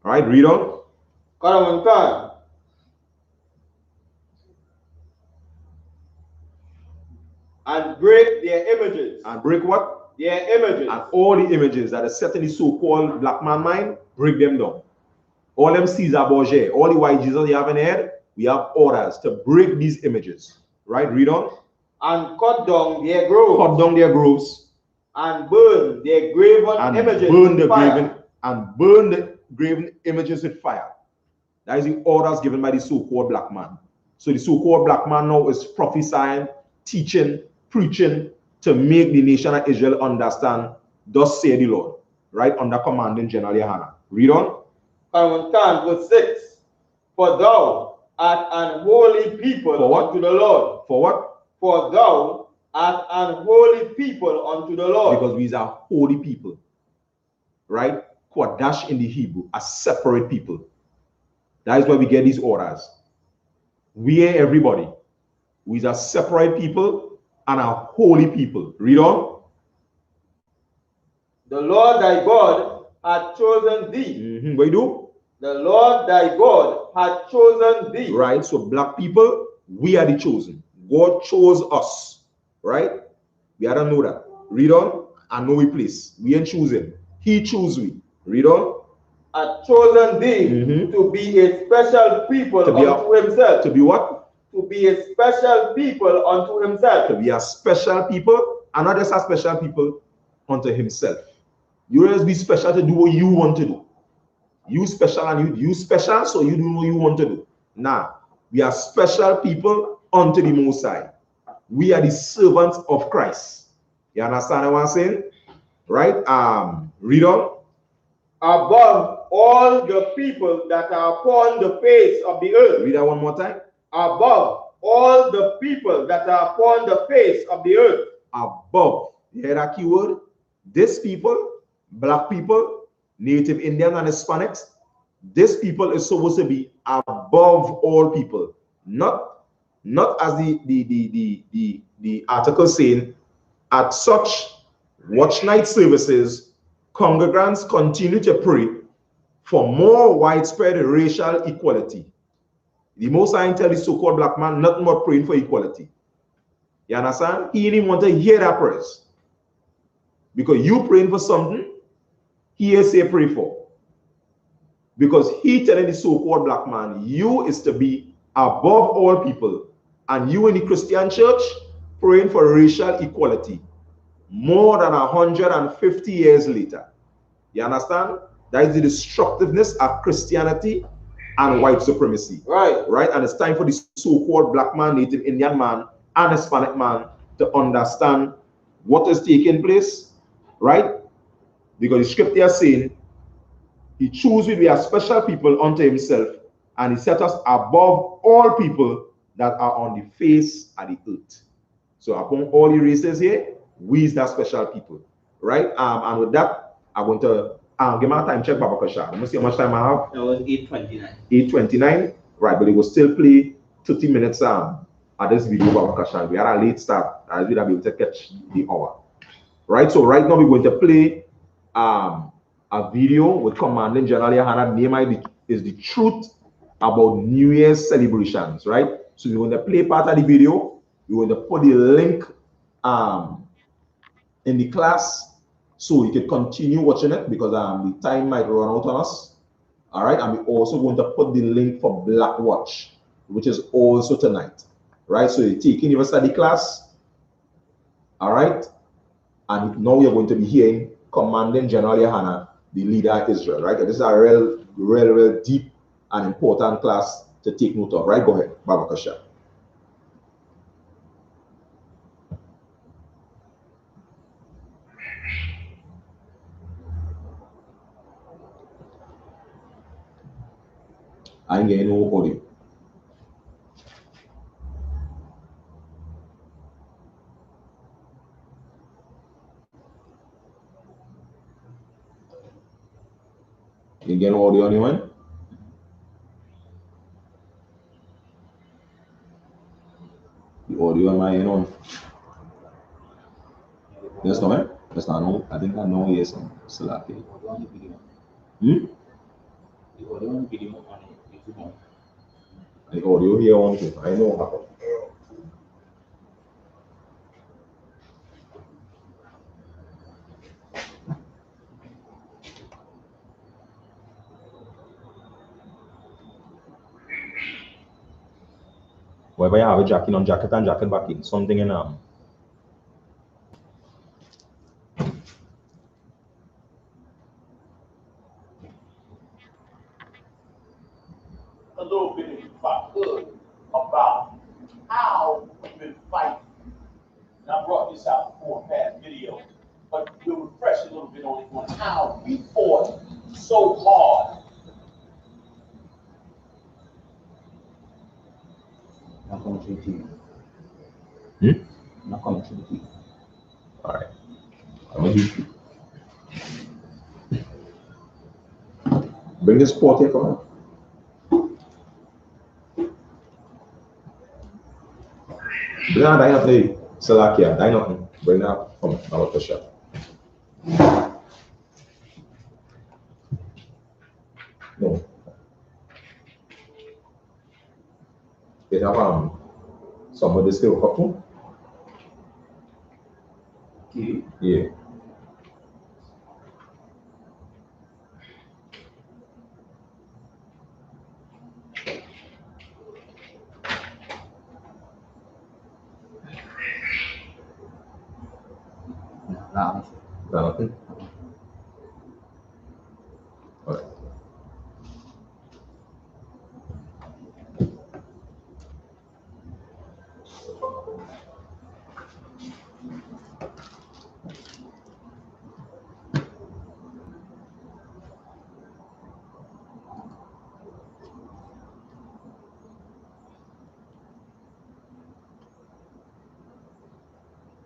All right, read on.
And break their images.
And break what?
Their images.
And all the images that are set in the so-called black man mind, break them down. All them Caesar Borgia, all the white Jesus you have in here, we have orders to break these images. Right, read on.
And cut down their groves.
Cut down their groves.
And burn their graven images with fire.
Burn the graven images with fire. That is the orders given by the so-called black man. So the so-called black man now is prophesying, teaching, preaching to make the nation of Israel understand, thus say the Lord. Right, under commanding GEN.YAHANNA. Read on.
Verse 6. For thou art an holy people unto the Lord.
For what?
For thou art an holy people unto the Lord.
Because we are holy people. Right? Kodash in the Hebrew, a separate people. That is where we get these orders. We are everybody. We are separate people and a holy people. Read on.
The Lord thy God hath chosen thee.
What you do?
The Lord thy God hath chosen thee.
Right. So black people, we are the chosen. God chose us. Right? We had to know that. Read on. And know we place. We ain't choosing. He chose we. Read on.
Hath chosen thee to be a special people unto himself.
To be what?
To be a special people unto himself.
To be a special people, and not just a special people unto himself. You always be special to do what you want to do. You special and you special, so you do what you want to do. Now, we are special people unto the Most High. We are the servants of Christ. You understand what I'm saying? Right? Read on.
Above all the people that are upon the face of the earth.
Read that one more time.
Above all the people that are upon the face of the earth.
Above. You hear that keyword? This people, black people, Native Indian and Hispanics, this people is supposed to be above all people. Not as the article saying, at such watch night services, congregants continue to pray for more widespread racial equality. The Most High tell the so-called black man nothing but praying for equality. You understand? He didn't want to hear that prayers. Because you praying for something, he say pray for. Because he telling the so-called black man, you is to be above all people. And you in the Christian church praying for racial equality more than 150 years later. You understand? That is the destructiveness of Christianity and white supremacy. Right? And it's time for the so-called black man, Native Indian man, and Hispanic man to understand what is taking place, right? Because the scripture is saying, he chose we be a special people unto himself, and he set us above all people that are on the face of the earth. So upon all the races here, we is that special people, right? And with that, I'm going to give my time check, Baba Kasha. Let me see how much time I have.
It was 8:29.
8:29, right? But it will still play 30 minutes at this video, Baba Kasha. We are a late start, as we'll be able to catch the hour, right? So right now we're going to play a video with Commanding General Yahanna. Name is the truth about New Year's celebrations, right? So we're going to play part of the video. We're going to put the link in the class so you can continue watching it, because the time might run out on us. All right, and we're also going to put the link for Black Watch, which is also tonight, right? So you're taking your study class, all right, and now you're going to be hearing Commanding General Yahanna, the leader of Israel, right? And this is a real deep and important class to take note of, right? Go ahead, Baba Kasha. I ain't getting no audio. You get no audio, anyone? The audio am I in on? Yes, no, man? That's not no. I think I know yes, still okay. Hmm?
The audio and video on YouTube.
The audio here on too. I know how. Wherever you have a jacket on, jacket and jacket back in. Something in
a little bit, if I could, about how we've been fighting. And I brought this out before in past videos, but we'll refresh a little bit on how we fought so hard.
Not coming to the TV. Not coming to the TV.
all right. I'm gonna do. Bring this port here, come on. Bring out dine up there. Salakia, dine up. Bring that. Come on, I'll push up. No. They have somebody still couple. Yeah. Nothing. All right.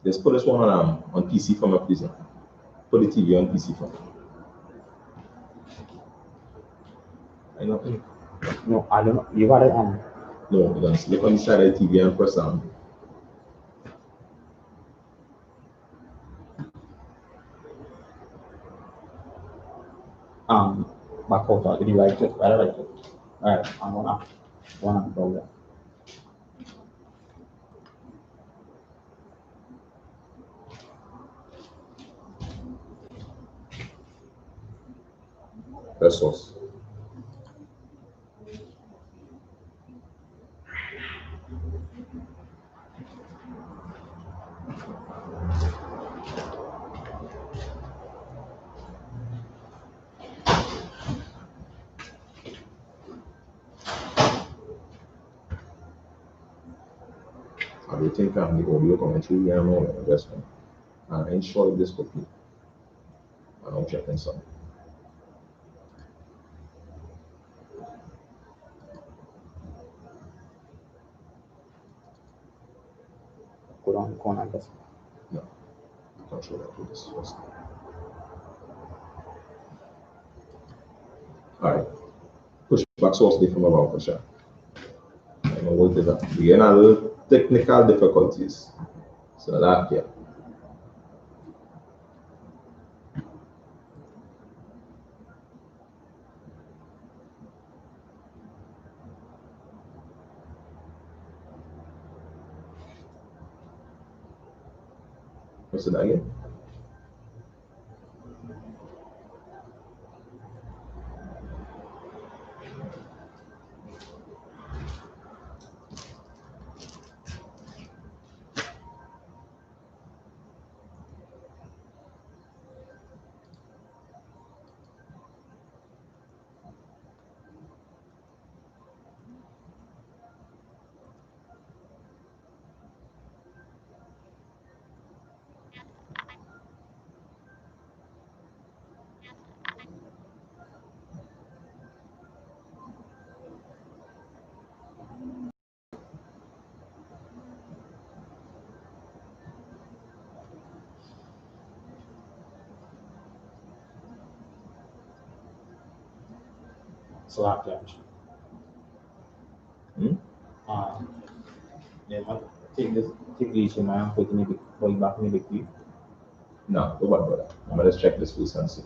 Just put this one on PC for me, please. Put the TV on PC for me. I know.
No, I don't know. You got it on.
No, you don't click on the side of the TV and press
back out. Did you write it? I write it. All right, I'm gonna go there.
Pesos. I do think I'm the audio commentary here now, just and I ain't sure if this could be. And I'm checking some.
Go down the corner, I guess.
No, I can't show that to this first. Alright. Push back source from about for sure. I know what is that. We get a little technical difficulties. So that yeah. What's it again?
So after yeah, take this in my put in the big back in the big view.
No, go back, brother. I'm gonna check this first and see.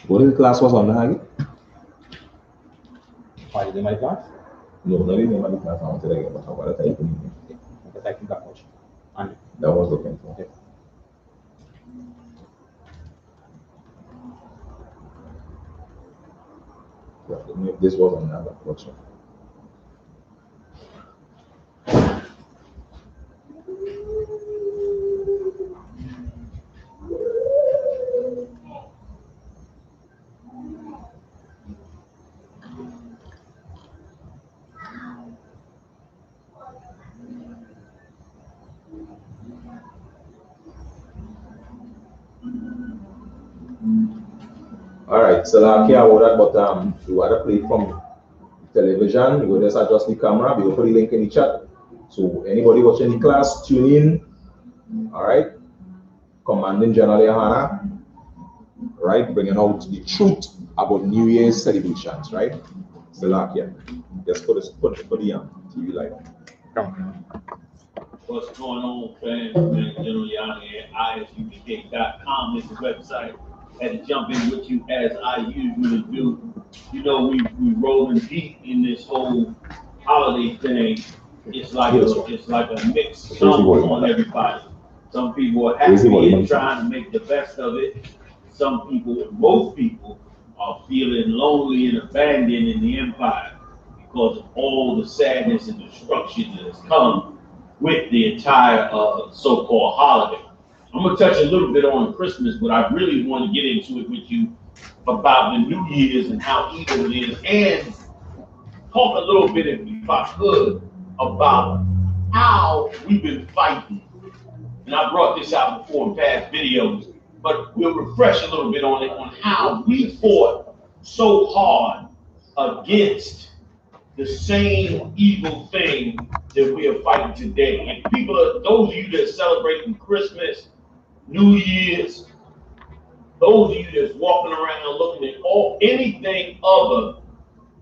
What is the class was on the hanging?
Why did they make class?
No, not the name of the class. I wanted to get, but I wanted to type in.
Okay, type in back out. And
That was looking for.
okay.
Yeah, this was on another workshop. All right, so like here, that, but you want to play from television, you will just adjust the camera, we will put the link in the chat. So anybody watching the class, tune in. All right, Commanding General Yohanna, right, bringing out the truth about New Year's celebrations, right? So like here, just put the TV light.
What's going on, fans? General Yohanna at ISUPK.com is the website. Had to jump in with you as I usually do. You know, we rolling deep in this whole holiday thing. It's like a mixed number on everybody. Some people are happy and trying to make the best of it. Some people, most people, are feeling lonely and abandoned in the empire because of all the sadness and destruction that has come with the entire so-called holiday. I'm going to touch a little bit on Christmas, but I really want to get into it with you about the New Year's and how evil it is, and talk a little bit, if I could, about how we've been fighting. And I brought this out before in past videos, but we'll refresh a little bit on it, on how we fought so hard against the same evil thing that we are fighting today. And people are, those of you that are celebrating Christmas, New Year's, those of you that's walking around looking at anything other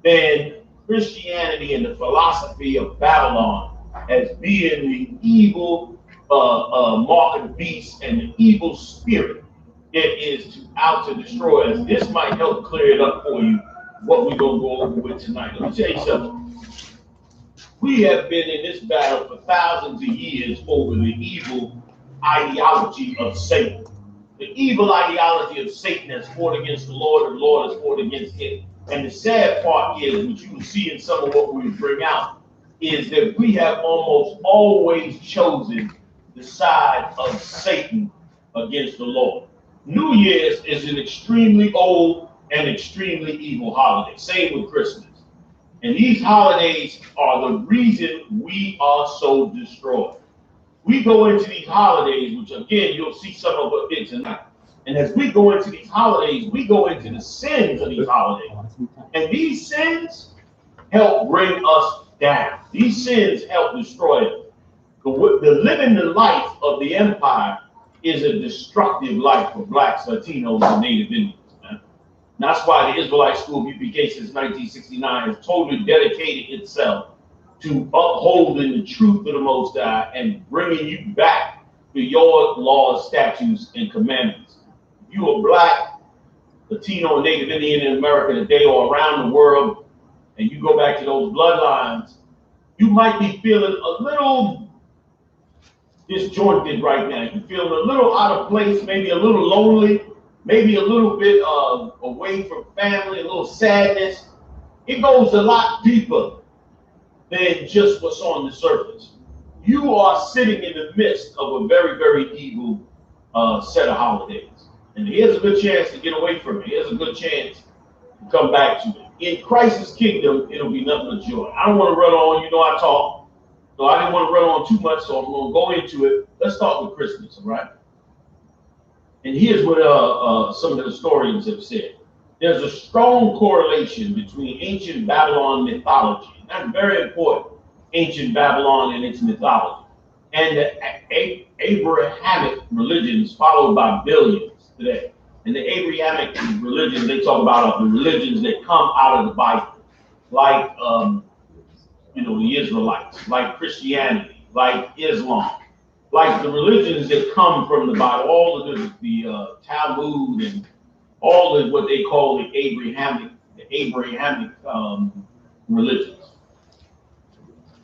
than Christianity and the philosophy of Babylon as being the evil mark of the beast and the evil spirit that is out to destroy us. This might help clear it up for you, what we're going to go over with tonight. Let me tell you something. We have been in this battle for thousands of years over the evil ideology of Satan. The evil ideology of Satan has fought against the Lord has fought against him. And the sad part is, which you will see in some of what we bring out, is that we have almost always chosen the side of Satan against the Lord. New Year's is an extremely old and extremely evil holiday. Same with Christmas. And these holidays are the reason we are so destroyed. We go into these holidays, which again, you'll see some of it tonight. And as we go into these holidays, we go into the sins of these holidays. And these sins help bring us down. These sins help destroy us. The living the life of the empire is a destructive life for blacks, Latinos, and Native Indians. Man. That's why the Israelite School of I.S.U.P.K since 1969 has totally dedicated itself to upholding the truth of the Most High and bringing you back to your laws, statutes, and commandments. If you are black, Latino, Native Indian in America today or around the world, and you go back to those bloodlines, you might be feeling a little disjointed right now. You're feeling a little out of place, maybe a little lonely, maybe a little bit away from family, a little sadness. It goes a lot deeper than just what's on the surface. You are sitting in the midst of a very, very evil set of holidays. And here's a good chance to get away from it. Here's a good chance to come back to it. In Christ's kingdom, it'll be nothing but joy. I don't want to run on, you know I talk, so I didn't want to run on too much, so I'm going to go into it. Let's start with Christmas, all right? And here's what some of the historians have said. There's a strong correlation between ancient Babylon mythology, and that's very important, ancient Babylon and its mythology, and the Abrahamic religions followed by billions today. And the Abrahamic religions they talk about are the religions that come out of the Bible, like the Israelites, like Christianity, like Islam, like the religions that come from the Bible, all of the Talmud and all of what they call the Abrahamic religions.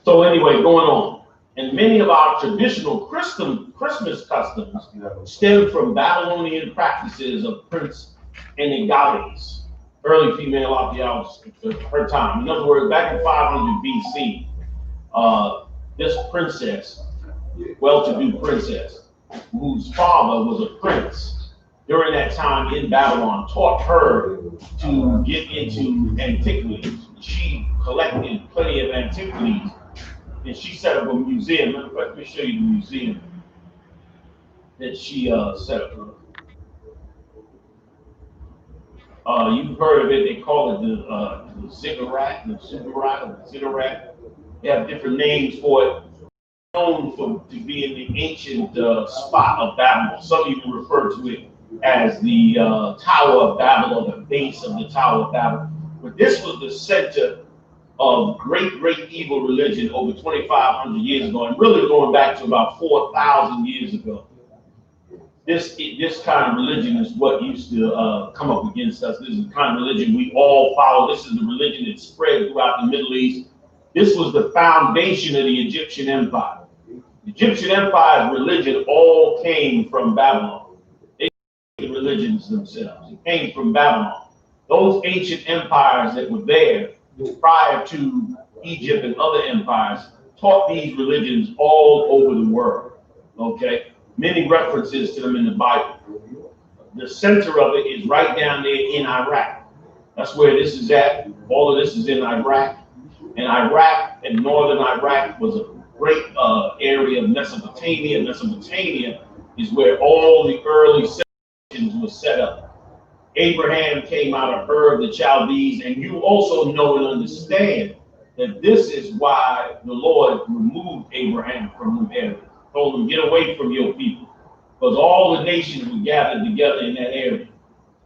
So anyway, going on. And many of our traditional Christmas customs stem from Babylonian practices of Prince Enigales, early female archaeologists of her time. In other words, back in 500 BC, this princess, well-to-do princess, whose father was a prince during that time in Babylon, taught her to get into antiquities. She collected plenty of antiquities. And she set up a museum. Let me show you the museum that she set up. You've heard of it. They call it the ziggurat, or the ziggurat. They have different names for it. Known to be in the ancient spot of Babylon. Some even refer to it as the Tower of Babel, or the base of the Tower of Babel. But this was the center of great evil religion over 2,500 years ago, and really going back to about 4,000 years ago. This kind of religion is what used to come up against us. This is the kind of religion we all follow. This is the religion that spread throughout the Middle East. This was the foundation of the Egyptian Empire. The Egyptian Empire's religion all came from Babylon. They were the religions themselves. It came from Babylon. Those ancient empires that were there prior to Egypt and other empires taught these religions all over the world. Okay, many references to them in the Bible. The center of it is right down there in Iraq. That's where this is at. All of this is in Iraq. And Iraq and northern Iraq was a great area of Mesopotamia. Mesopotamia is where all the early civilizations were set up. Abraham came out of Ur of the Chaldees, and you also know and understand that this is why the Lord removed Abraham from the area, told him, get away from your people, because all the nations were gathered together in that area,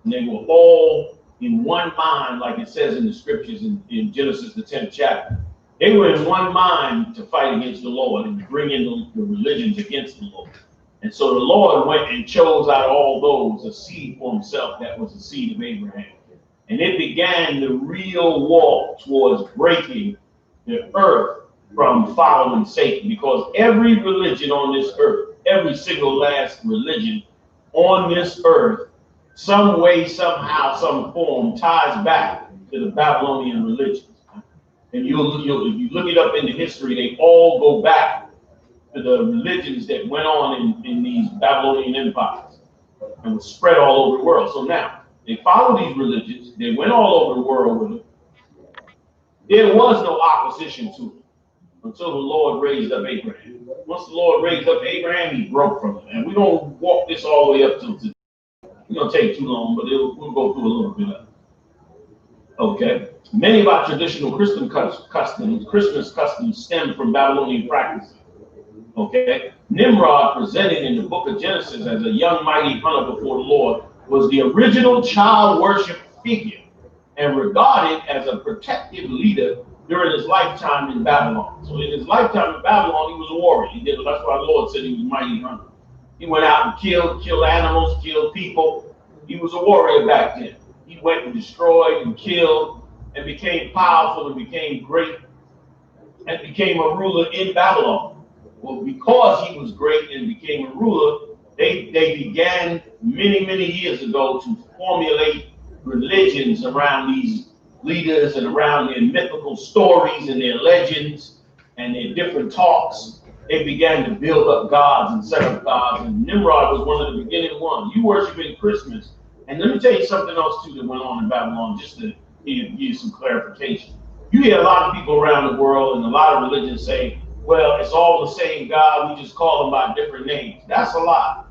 and they were all in one mind, like it says in the scriptures in Genesis, the 10th chapter. They were in one mind to fight against the Lord and to bring in the religions against the Lord. And so the Lord went and chose out of all those a seed for himself that was the seed of Abraham. And it began the real walk towards breaking the earth from following Satan, because every religion on this earth, every single last religion on this earth, some way, somehow, some form ties back to the Babylonian religions. And if you look it up in the history, they all go back to the religions that went on in these Babylonian empires and was spread all over the world. So now, they follow these religions, they went all over the world with them. There was no opposition to them until the Lord raised up Abraham. Once the Lord raised up Abraham, he broke from them. And we're going to walk this all the way up to today. It's going to take too long, but we'll go through a little bit of it. Okay. Many of our traditional Christian customs, Christmas customs, stem from Babylonian practices. Okay. Nimrod, presented in the book of Genesis as a young mighty hunter before the Lord, was the original child worship figure and regarded as a protective leader during his lifetime in Babylon. So in his lifetime in Babylon, he was a warrior. That's why the Lord said he was a mighty hunter. He went out and killed animals, killed people. He was a warrior back then. He went and destroyed and killed and became powerful and became great and became a ruler in Babylon. Well, because he was great and became a ruler, they began many years ago to formulate religions around these leaders and around their mythical stories and their legends and their different talks. They began to build up gods and set up gods, and Nimrod was one of the beginning ones. You worshiping Christmas, and let me tell you something else too that went on in Babylon, just to give you some clarification. You hear a lot of people around the world and a lot of religions say, well, it's all the same God, we just call them by different names. That's a lie.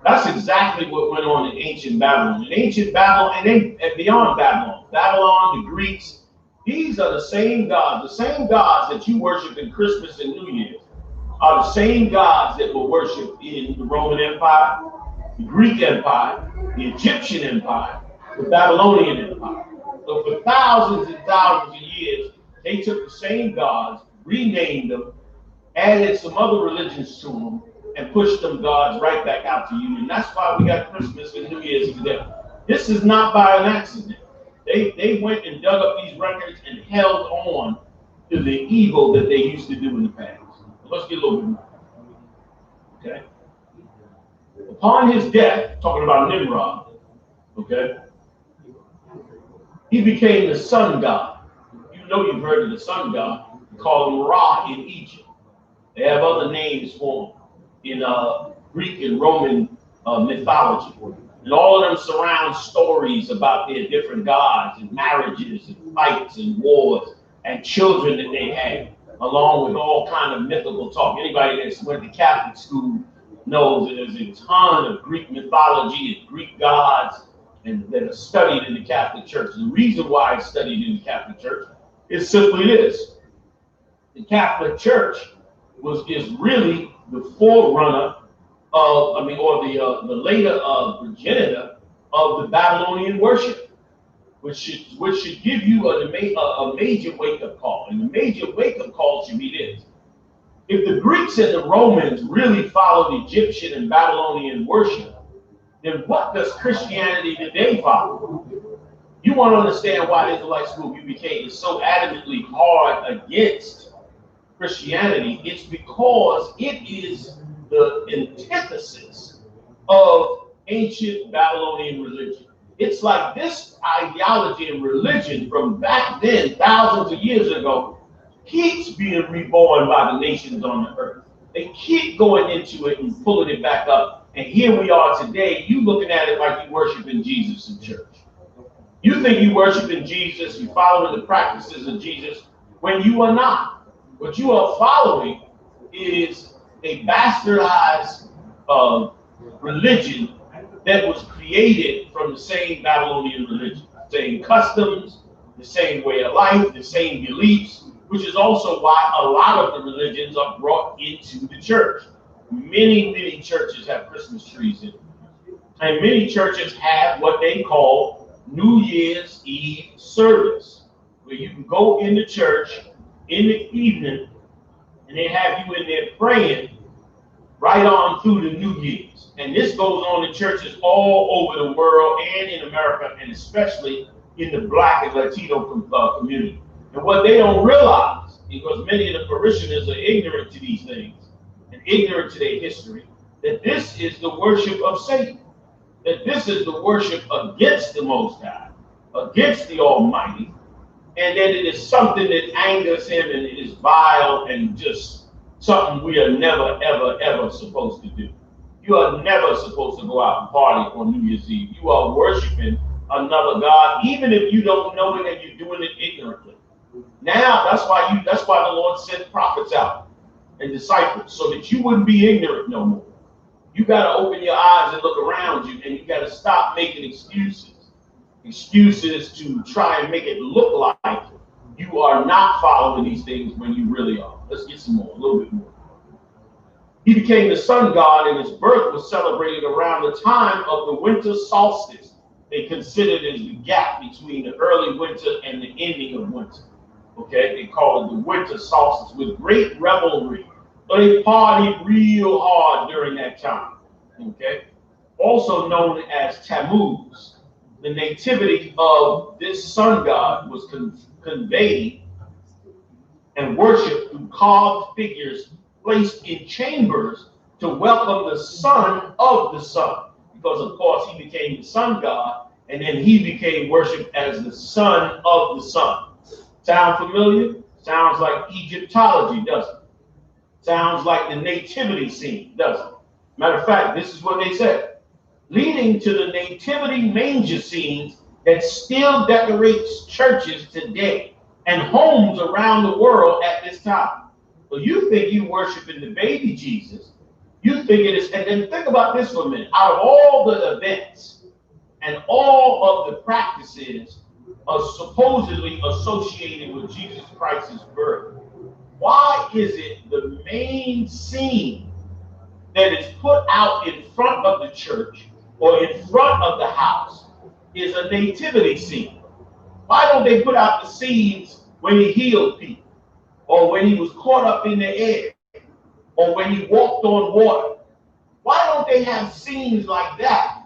That's exactly what went on in ancient Babylon. In ancient Babylon, and beyond Babylon, the Greeks, these are the same gods that you worship in Christmas and New Year's are the same gods that were worshipped in the Roman Empire, the Greek Empire, the Egyptian Empire, the Babylonian Empire. So for thousands and thousands of years, they took the same gods, renamed them, added some other religions to them, and pushed them gods right back out to you. And that's why we got Christmas and New Year's today. This is not by an accident. They went and dug up these records and held on to the evil that they used to do in the past. Let's get a little bit more. Okay. Upon his death, talking about Nimrod, okay, he became the sun god. You know you've heard of the sun god. We call him Ra in Egypt. They have other names for him in Greek and Roman mythology. And all of them surround stories about their different gods and marriages and fights and wars and children that they had, along with all kind of mythical talk. Anybody that's went to Catholic school knows that there's a ton of Greek mythology and Greek gods and that are studied in the Catholic Church. The reason why it's studied in the Catholic Church is simply this. The Catholic Church is really the forerunner of, the later progenitor of the Babylonian worship, which should give you a major wake-up call. And the major wake-up call should be this. If the Greeks and the Romans really followed Egyptian and Babylonian worship, then what does Christianity today follow? You want to understand why Israelite School U.P.K is so adamantly hard against Christianity. It's because it is the antithesis of ancient Babylonian religion. It's like this ideology and religion from back then, thousands of years ago, keeps being reborn by the nations on the earth. They keep going into it and pulling it back up. And here we are today, you looking at it like you worshiping Jesus in church. You think you worshiping Jesus, you following the practices of Jesus, when you are not. What you are following is a bastardized religion that was created from the same Babylonian religion, same customs, the same way of life, the same beliefs, which is also why a lot of the religions are brought into the church. Many churches have Christmas trees in them. And many churches have what they call New Year's Eve service, where you can go into church in the evening and they have you in there praying right on through the New Year's. And this goes on in churches all over the world and in America, and especially in the Black and Latino community. And what they don't realize, because many of the parishioners are ignorant to these things and ignorant to their history, that this is the worship of Satan, that this is the worship against the Most High, against the Almighty, and that it is something that angers him and it is vile and just something we are never, ever supposed to do. You are never supposed to go out and party on New Year's Eve. You are worshiping another God, even if you don't know it and you're doing it ignorantly. Now, that's why the Lord sent prophets out and disciples, so that you wouldn't be ignorant no more. You got to open your eyes and look around you, and you got to stop making excuses to try and make it look like you are not following these things when you really are. Let's get some more, a little bit more. He became the sun god, and his birth was celebrated around the time of the winter solstice. They considered it as the gap between the early winter and the ending of winter. Okay, they call it the winter solstice with great revelry. So they partied real hard during that time. Okay, also known as Tammuz. The nativity of this sun god was conveyed and worshipped through carved figures placed in chambers to welcome the son of the sun. Because, of course, he became the sun god, and then he became worshipped as the son of the sun. Sound familiar? Sounds like Egyptology, doesn't it? Sounds like the nativity scene, doesn't it? Matter of fact, this is what they said. Leading to the nativity manger scenes that still decorates churches today and homes around the world at this time. So you think you worshiping the baby Jesus, you think it is, and then think about this for a minute. Out of all the events and all of the practices are supposedly associated with Jesus Christ's birth, why is it the main scene that is put out in front of the church or in front of the house is a nativity scene? Why don't they put out the scenes when he healed people, or when he was caught up in the air, or when he walked on water? Why don't they have scenes like that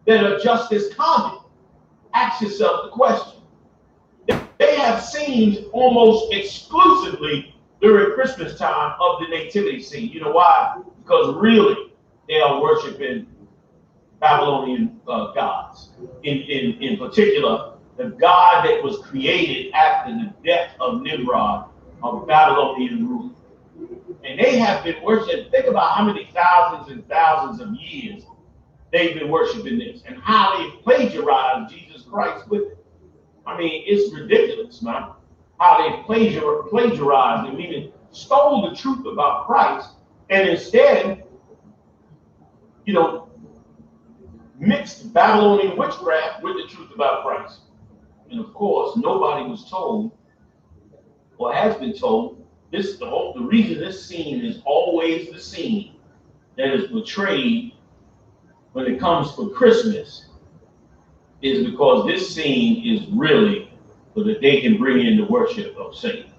that are just as common? Ask yourself the question. They have scenes almost exclusively during Christmas time of the nativity scene. You know why? Because really, they are worshiping Babylonian gods. In particular, the god that was created after the death of Nimrod, of Babylonian rule. And they have been worshiping, think about how many thousands and thousands of years they've been worshiping this, and how they've plagiarized Jesus Christ with it. I mean, it's ridiculous, man. How they plagiarized and meaning stole the truth about Christ, and instead, mixed Babylonian witchcraft with the truth about Christ. And of course, nobody was told, or has been told, the reason this scene is always the scene that is portrayed when it comes for Christmas is because this scene is really so that they can bring in the worship of Satan.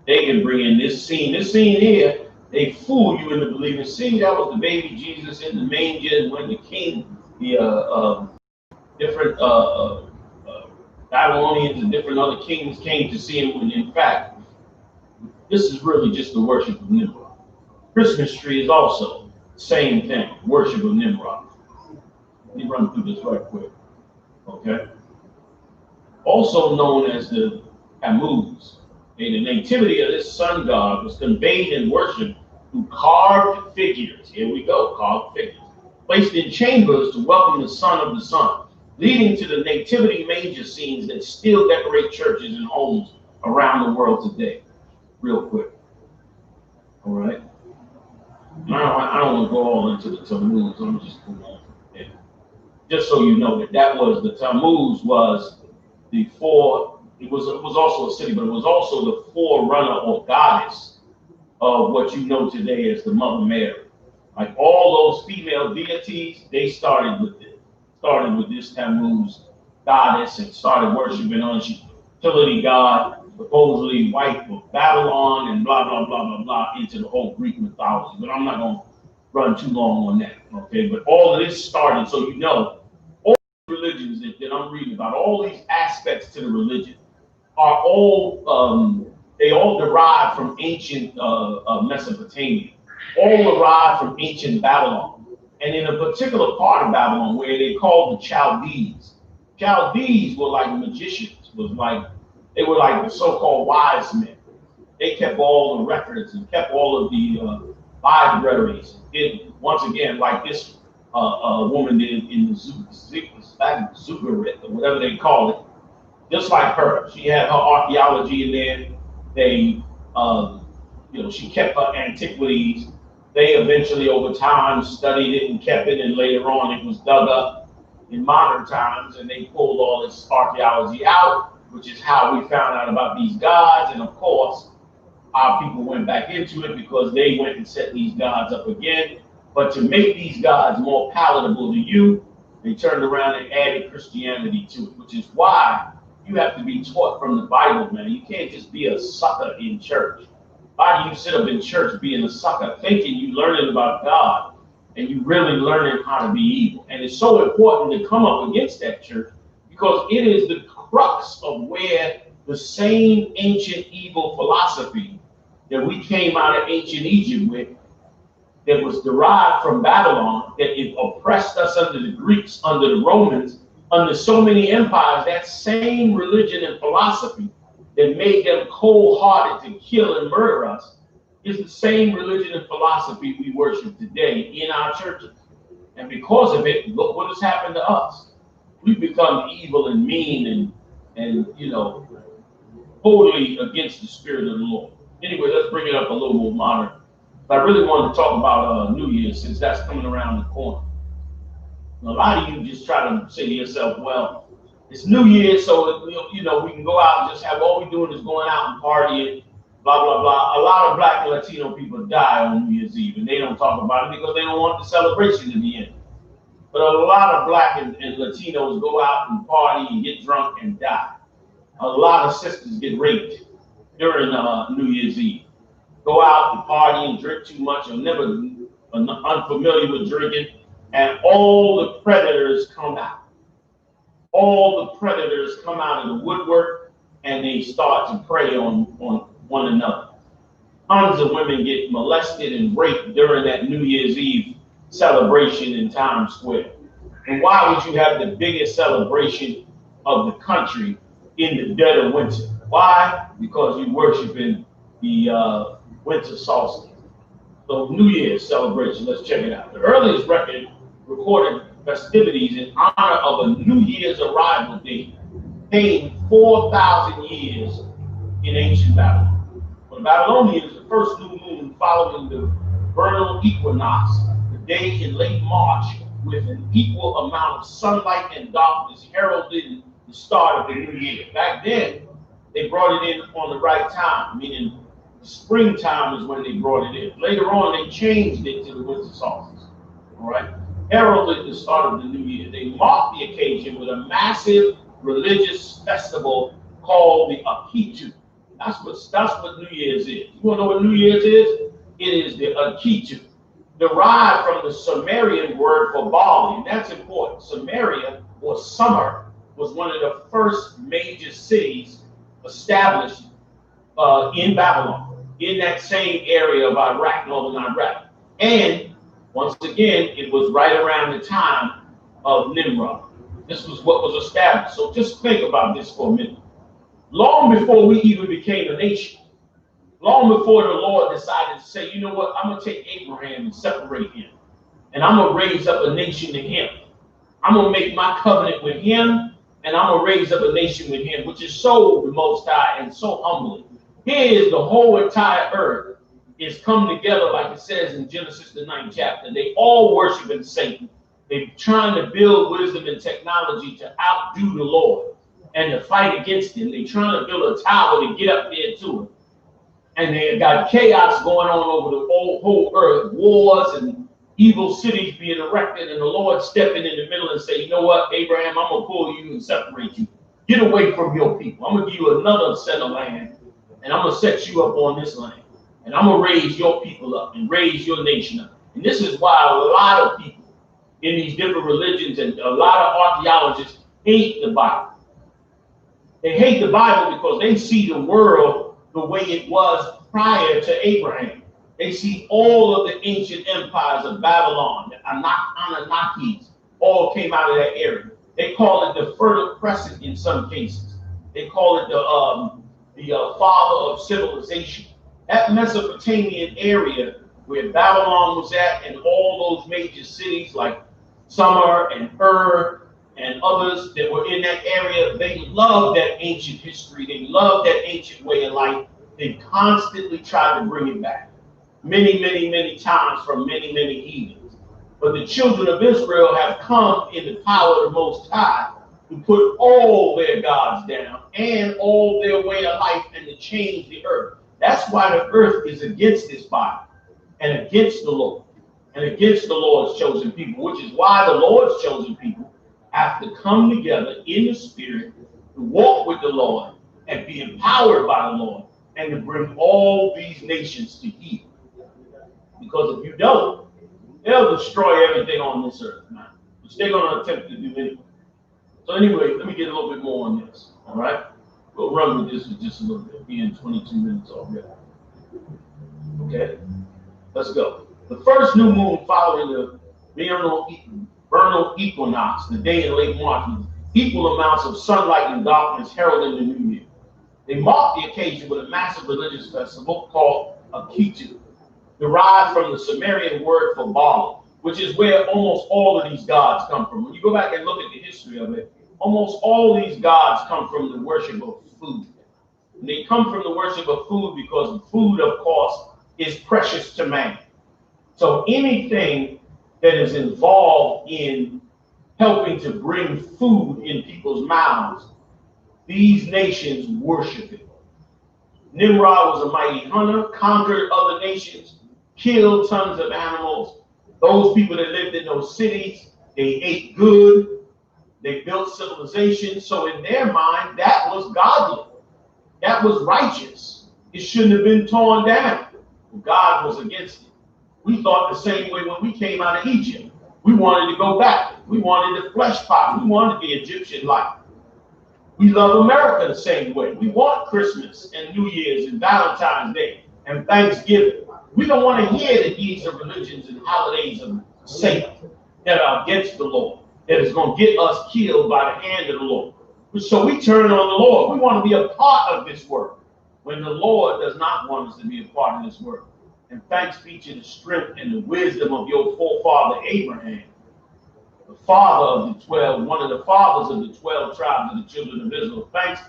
They can bring in this scene here, they fool you into believing, see, that was the baby Jesus in the manger when the king, different Babylonians and different other kings came to see him, when in fact, this is really just the worship of Nimrod. Christmas tree is also the same thing, worship of Nimrod. Let me run through this right quick, okay? Also known as the Tammuz. The nativity of this sun god was conveyed in worship through carved figures. Here we go, carved figures. Placed in chambers to welcome the son of the sun, leading to the nativity manger scenes that still decorate churches and homes around the world today. Real quick. All right. I don't want to go all into the Tammuz. I'm just going on. Yeah. just so you know that was the Tammuz was the it was also a city, but it was also the forerunner or goddess of what you know today as the Mother Mary. Like all those female deities, they started with this Tammuz goddess and started worshiping her. She's fertility god, supposedly wife of Babylon, and blah blah blah blah blah into the whole Greek mythology. But I'm not going to run too long on that, okay? But all of this started, so you know, all the religions that I'm reading about, all these aspects to the religion are all they all derive from ancient Mesopotamia, all derived from ancient Babylon, and in a particular part of Babylon where they called the Chaldees. Chaldees were like magicians, they were like the so-called wise men. They kept all the records and kept all of the libraries. Once again, like this woman did in the Zuggurat, or whatever they call it, just like her. She had her archaeology in there. They, she kept her antiquities. They eventually, over time, studied it and kept it, and later on, it was dug up in modern times, and they pulled all this archaeology out, which is how we found out about these gods. And of course, our people went back into it because they went and set these gods up again. But to make these gods more palatable to you, they turned around and added Christianity to it, which is why you have to be taught from the Bible, man. You can't just be a sucker in church. Why do you sit up in church being a sucker, thinking you learning about God and you really learning how to be evil? And it's so important to come up against that church because it is the crux of where the same ancient evil philosophy that we came out of ancient Egypt with, that was derived from Babylon, that it oppressed us under the Greeks, under the Romans, under so many empires, that same religion and philosophy that made them cold-hearted to kill and murder us is the same religion and philosophy we worship today in our churches. And because of it, look what has happened to us. We've become evil and mean and totally against the spirit of the Lord. Anyway, let's bring it up a little more modern. But I really wanted to talk about New Year's, since that's coming around the corner. A lot of you just try to say to yourself, well, it's New Year's, so we can go out and just have all we're doing is going out and partying, blah, blah, blah. A lot of Black and Latino people die on New Year's Eve, and they don't talk about it because they don't want the celebration to be in. But a lot of Black and Latinos go out and party and get drunk and die. A lot of sisters get raped during New Year's Eve. Go out and party and drink too much, or never unfamiliar with drinking, and all the predators come out. All the predators come out of the woodwork, and they start to prey on one another. Tons of women get molested and raped during that New Year's Eve celebration in Times Square. And why would you have the biggest celebration of the country in the dead of winter? Why? Because you're worshiping the winter solstice. So New Year's celebration, let's check it out. The earliest record recorded festivities in honor of a New Year's arrival date came 4,000 years in ancient Babylon. For the Babylonians, the first new moon following the vernal equinox, the day in late March with an equal amount of sunlight and darkness, heralded the start of the new year. Back then, they brought it in on the right time, meaning springtime is when they brought it in. Later on, they changed it to the winter solstice. All right, heralded the start of the new year. They marked the occasion with a massive religious festival called the I.S.U.P.K. That's what New Year's is. You want to know what New Year's is? It is the I.S.U.P.K, derived from the Sumerian word for barley, and that's important. Samaria, or Summer, was one of the first major cities established in Babylon, in that same area of Iraq, northern Iraq. And once again, it was right around the time of Nimrod. This was what was established. So just think about this for a minute. Long before we even became a nation, long before the Lord decided to say, you know what, I'm going to take Abraham and separate him, and I'm going to raise up a nation to him. I'm going to make my covenant with him, and I'm going to raise up a nation with him, which is so the Most High and so humbling. Here is the whole entire earth is come together, like it says in Genesis, the 9th chapter. They all worshiping Satan. They're trying to build wisdom and technology to outdo the Lord and to fight against him. They're trying to build a tower to get up there to him. And they got chaos going on over the whole earth, wars and evil cities being erected, and the Lord stepping in the middle and say, you know what, Abraham, I'm going to pull you and separate you. Get away from your people. I'm going to give you another set of land, and I'm going to set you up on this land. And I'm going to raise your people up and raise your nation up. And this is why a lot of people in these different religions and a lot of archaeologists hate the Bible. They hate the Bible because they see the world the way it was prior to Abraham. They see all of the ancient empires of Babylon, the Anunnakis, all came out of that area. They call it the Fertile Crescent in some cases. They call it the father of civilization. That Mesopotamian area where Babylon was at and all those major cities like Sumer and Ur and others that were in that area, they loved that ancient history. They loved that ancient way of life. They constantly tried to bring it back. Many, many, many times from many, many heathens. But the children of Israel have come in the power of the Most High to put all their gods down and all their way of life and to change the earth. That's why the earth is against this Bible and against the Lord and against the Lord's chosen people, which is why the Lord's chosen people have to come together in the spirit to walk with the Lord and be empowered by the Lord and to bring all these nations to heel. Because if you don't, they'll destroy everything on this earth, man. Which they're going to attempt to do anyway. So anyway, let me get a little bit more on this, all right? We'll run with this for just a little bit. We're in 22 minutes already. Okay, let's go. The first new moon following the vernal equinox, the day in late March, with equal amounts of sunlight and darkness heralding the new year. They marked the occasion with a massive religious festival called I.S.U.P.K, derived from the Sumerian word for barley, which is where almost all of these gods come from. When you go back and look at the history of it, almost all these gods come from the worship of food. And they come from the worship of food because food, of course, is precious to man. So anything that is involved in helping to bring food in people's mouths, these nations worship it. Nimrod was a mighty hunter, conquered other nations, killed tons of animals. Those people that lived in those cities, they ate good, they built civilization. So in their mind, that was godly. That was righteous. It shouldn't have been torn down. God was against it. We thought the same way when we came out of Egypt. We wanted to go back. We wanted the flesh pot. We wanted the Egyptian life. We love America the same way. We want Christmas and New Year's and Valentine's Day and Thanksgiving. We don't want to hear that these are religions and holidays of Satan that are against the Lord, that is going to get us killed by the hand of the Lord. So we turn on the Lord. We want to be a part of this work when the Lord does not want us to be a part of this work. And thanks be to the strength and the wisdom of your forefather Abraham, the father of the 12, one of the fathers of the 12 tribes of the children of Israel. Thanks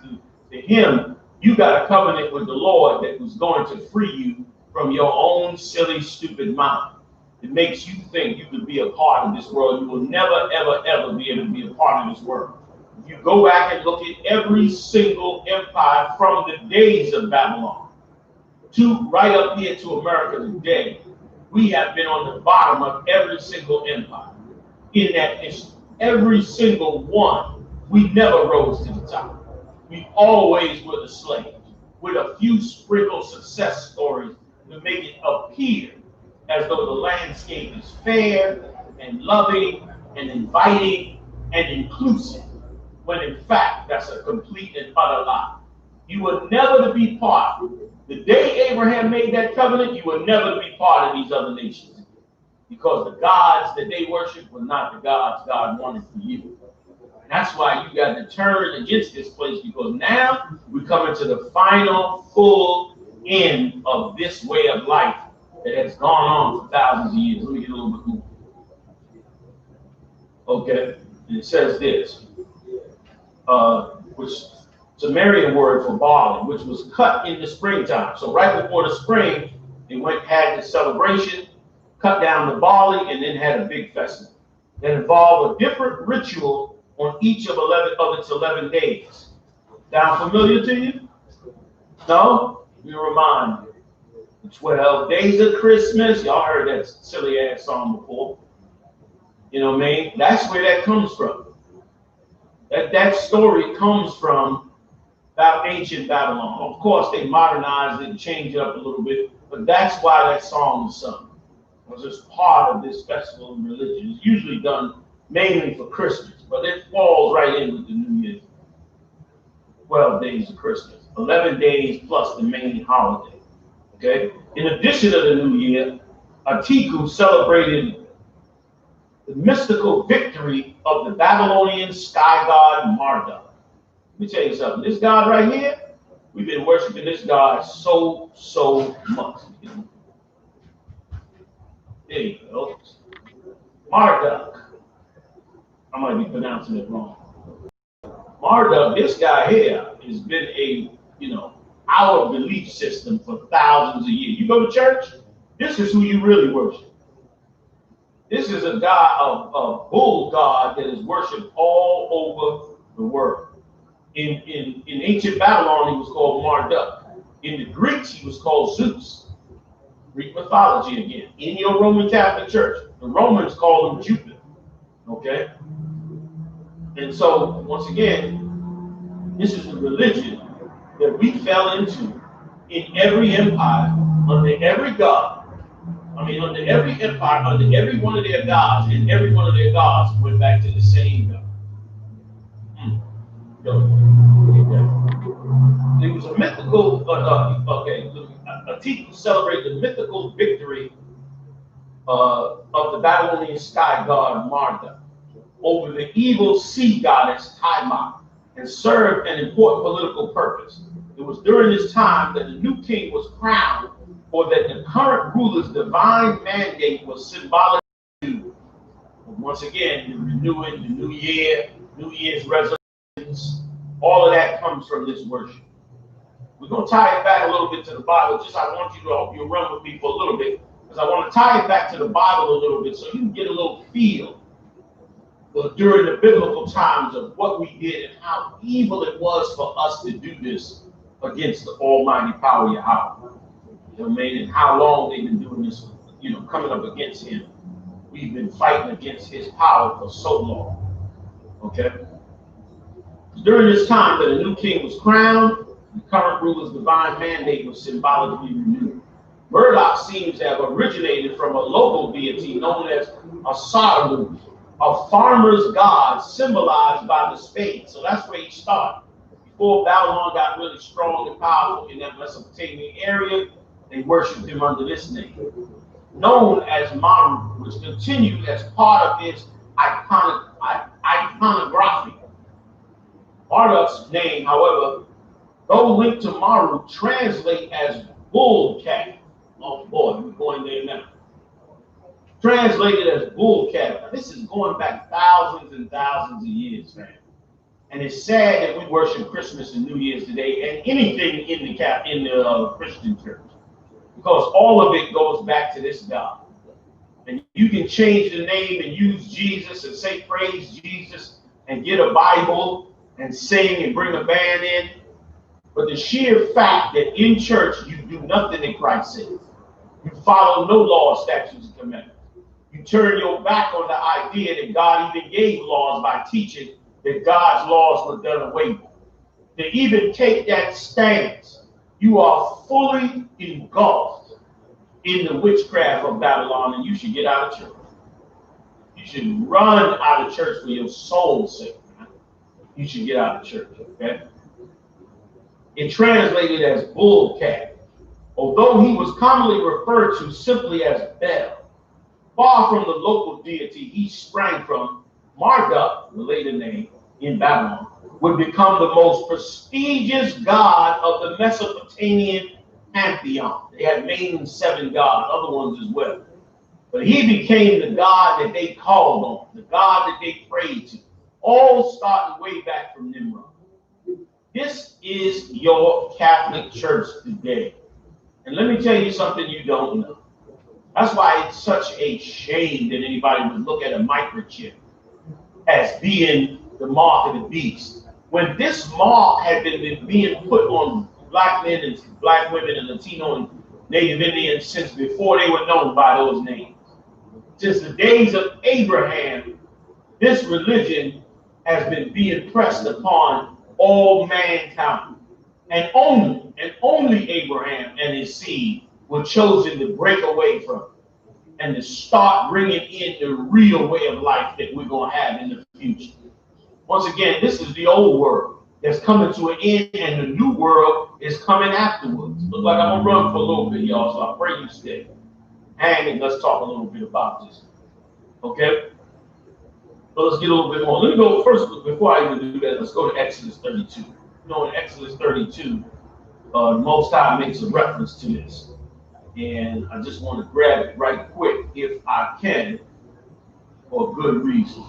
to him, you got a covenant with the Lord that was going to free you from your own silly, stupid mind. It makes you think you could be a part of this world. You will never, ever, ever be able to be a part of this world. If you go back and look at every single empire from the days of Babylon to right up here to America today, we have been on the bottom of every single empire in that history. Every single one, we never rose to the top. We always were the slaves, with a few sprinkled success stories to make it appear as though the landscape is fair and loving and inviting and inclusive, when in fact that's a complete and utter lie. You were never to be part. The day Abraham made that covenant, you were never to be part of these other nations, because the gods that they worshiped were not the gods God wanted for you. And that's why you got to turn against this place, because now we come into the final full end of this way of life that has gone on for thousands of years. Let me get a little bit more. Okay, and it says this, which Sumerian word for barley, which was cut in the springtime. So right before the spring, they went had the celebration, cut down the barley, and then had a big festival. that involve a different ritual on each of its 11 days. Sound familiar to you? No? We remind you. The 12 days of Christmas. Y'all heard that silly ass song before. You know what I mean? That's where that comes from. That story comes from that ancient Babylon. Of course, they modernized it and changed it up a little bit, but that's why that song is sung. It was just part of this festival of religion. It's usually done mainly for Christmas, but it falls right in with the New Year's. 12 days of Christmas, 11 days plus the main holiday. Okay. In addition to the New Year, I.S.U.P.K celebrated the mystical victory of the Babylonian sky god Marduk. Let me tell you something. This God right here, we've been worshiping this God so much. There you go. Marduk. I might be pronouncing it wrong. Marduk, this guy here, has been our belief system for thousands of years. You go to church, this is who you really worship. This is a god, a bull god that is worshipped all over the world. In ancient Babylon, he was called Marduk. In the Greeks, he was called Zeus. Greek mythology again. In your Roman Catholic Church, the Romans called him Jupiter. Okay? And so, once again, this is the religion that we fell into in every empire, under every god. Under every empire, under every one of their gods, and every one of their gods went back to the same God. There was a mythical, I.S.U.P.K celebrate the mythical victory of the Babylonian sky god Marduk over the evil sea goddess Tiamat, and served an important political purpose. It was during this time that the new king was crowned, or that the current ruler's divine mandate was symbolic. Once again, the renewing, the new year, New Year's resolutions, all of that comes from this worship. We're going to tie it back a little bit to the Bible. I want you to hope you'll run with me for a little bit, because I want to tie it back to the Bible a little bit so you can get a little feel during the biblical times of what we did and how evil it was for us to do this against the almighty power of Yahweh. You know what I mean? And how long they've been doing this, coming up against him. We've been fighting against his power for so long. Okay? During this time that a new king was crowned, the current ruler's divine mandate was symbolically renewed. Marduk seems to have originated from a local deity known as I.S.U.P.K, a farmer's god symbolized by the spade. So that's where he started. Before Babylon got really strong and powerful in that Mesopotamian area, they worshipped him under this name, known as Maru, which continued as part of his iconography. Marduk's name, however, though linked to Maru, translate as bull calf. Oh boy, we're going there now. Translated as bull calf. Now, this is going back thousands and thousands of years, man. And it's sad that we worship Christmas and New Year's today and anything in the Christian church, because all of it goes back to this God. And you can change the name and use Jesus and say praise Jesus and get a Bible and sing and bring a band in. But the sheer fact that in church you do nothing that Christ says, you follow no law, statutes, and commandments. You turn your back on the idea that God even gave laws by teaching that God's laws were done away with. To even take that stance, you are fully engulfed in the witchcraft of Babylon, and you should get out of church. You should run out of church for your soul's sake. You should get out of church, okay? It translated as bull calf, although he was commonly referred to simply as Bel. Far from the local deity he sprang from, Marduk, the later name in Babylon, would become the most prestigious god of the Mesopotamian pantheon. They had named 7 gods, other ones as well. But he became the god that they called on, the god that they prayed to, all starting way back from Nimrod. This is your Catholic Church today. And let me tell you something you don't know. That's why it's such a shame that anybody would look at a microchip as being the mark of the beast. When this mark had been being put on black men and black women and Latino and Native Indians since before they were known by those names. Since the days of Abraham, this religion has been being pressed upon all mankind. And only Abraham and his seed were chosen to break away from it and to start bringing in the real way of life that we're going to have in the future. Once again, this is the old world that's coming to an end, and the new world is coming afterwards. Look like I'm going to run for a little bit, y'all, so I pray you stay. Hang and let's talk a little bit about this. Okay? So let's get a little bit more. Let me go first, before I even do that, let's go to Exodus 32. You know, in Exodus 32, the Most High makes a reference to this. And I just want to grab it right quick, if I can, for a good reason.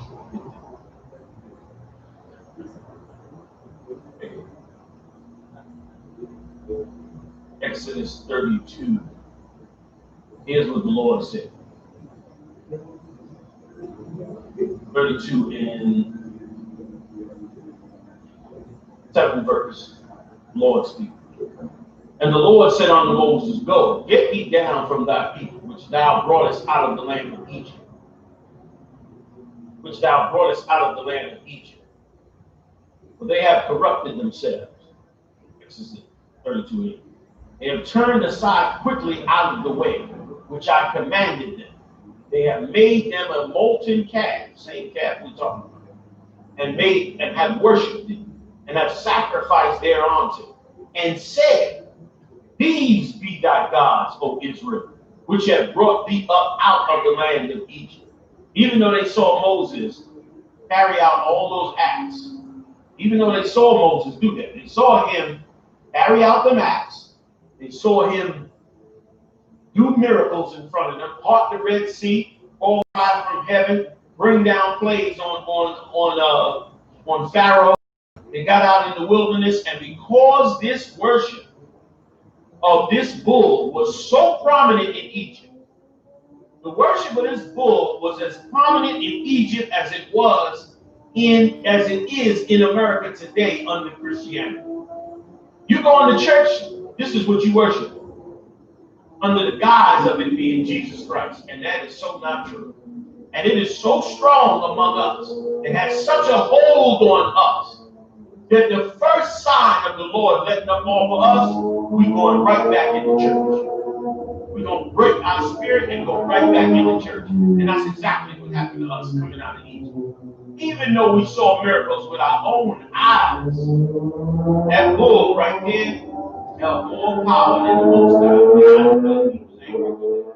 Exodus 32. Here's what the Lord said. 32 in 7th verse. Lord speaking. And the Lord said unto Moses, Go, get thee down from thy people, which thou broughtest out of the land of Egypt. Which thou broughtest out of the land of Egypt. For they have corrupted themselves. Exodus 32:8. They have turned aside quickly out of the way, which I commanded them. They have made them a molten calf, same calf we talking about, and have worshipped it, and have sacrificed thereunto, and said, These be thy gods, O Israel, which have brought thee up out of the land of Egypt. Even though they saw Moses carry out all those acts, even though they saw Moses do that, they saw him carry out them acts, they saw him do miracles in front of them, part the Red Sea, fall fire from heaven, bring down plagues on Pharaoh. They got out in the wilderness, and because this worship of this bull was so prominent in Egypt, the worship of this bull was as prominent in Egypt as it is in America today under Christianity. You go into church, this is what you worship, under the guise of it being Jesus Christ. And that is so not true. And it is so strong among us. It has such a hold on us that the first sign of the Lord letting up all for us, we're going right back into church. We're going to break our spirit and go right back into church. And that's exactly what happened to us coming out of Egypt. Even though we saw miracles with our own eyes, that bull right there held more power than the Most High. He was angry with it.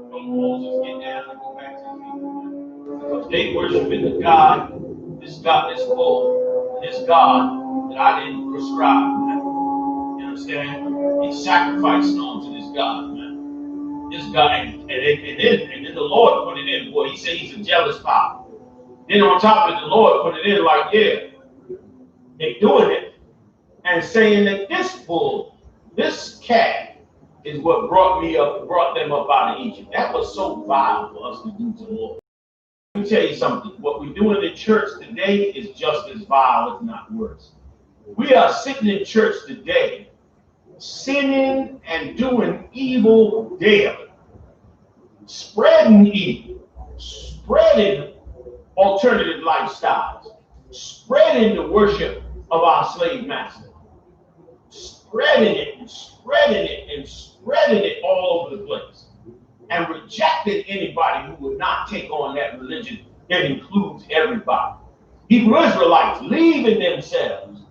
So Moses get down and go back to the people. Because they worshiping the God, this bull, this God that I didn't prescribe, man. You understand? He's sacrificing onto this God, man. This God, and then the Lord put it in. Boy, he said he's a jealous father. Then on top of it, the Lord put it in like, yeah, they're doing it and saying that this bull, this calf, is what brought them up out of Egypt. That was so vile for us to do to the Lord. Let me tell you something. What we're doing in church today is just as vile, if not worse. We are sitting in church today, sinning and doing evil daily, spreading evil, spreading alternative lifestyles, spreading the worship of our slave master, spreading it and spreading it and spreading it all over the place, and rejecting anybody who would not take on that religion that includes everybody. Hebrew Israelites leaving themselves.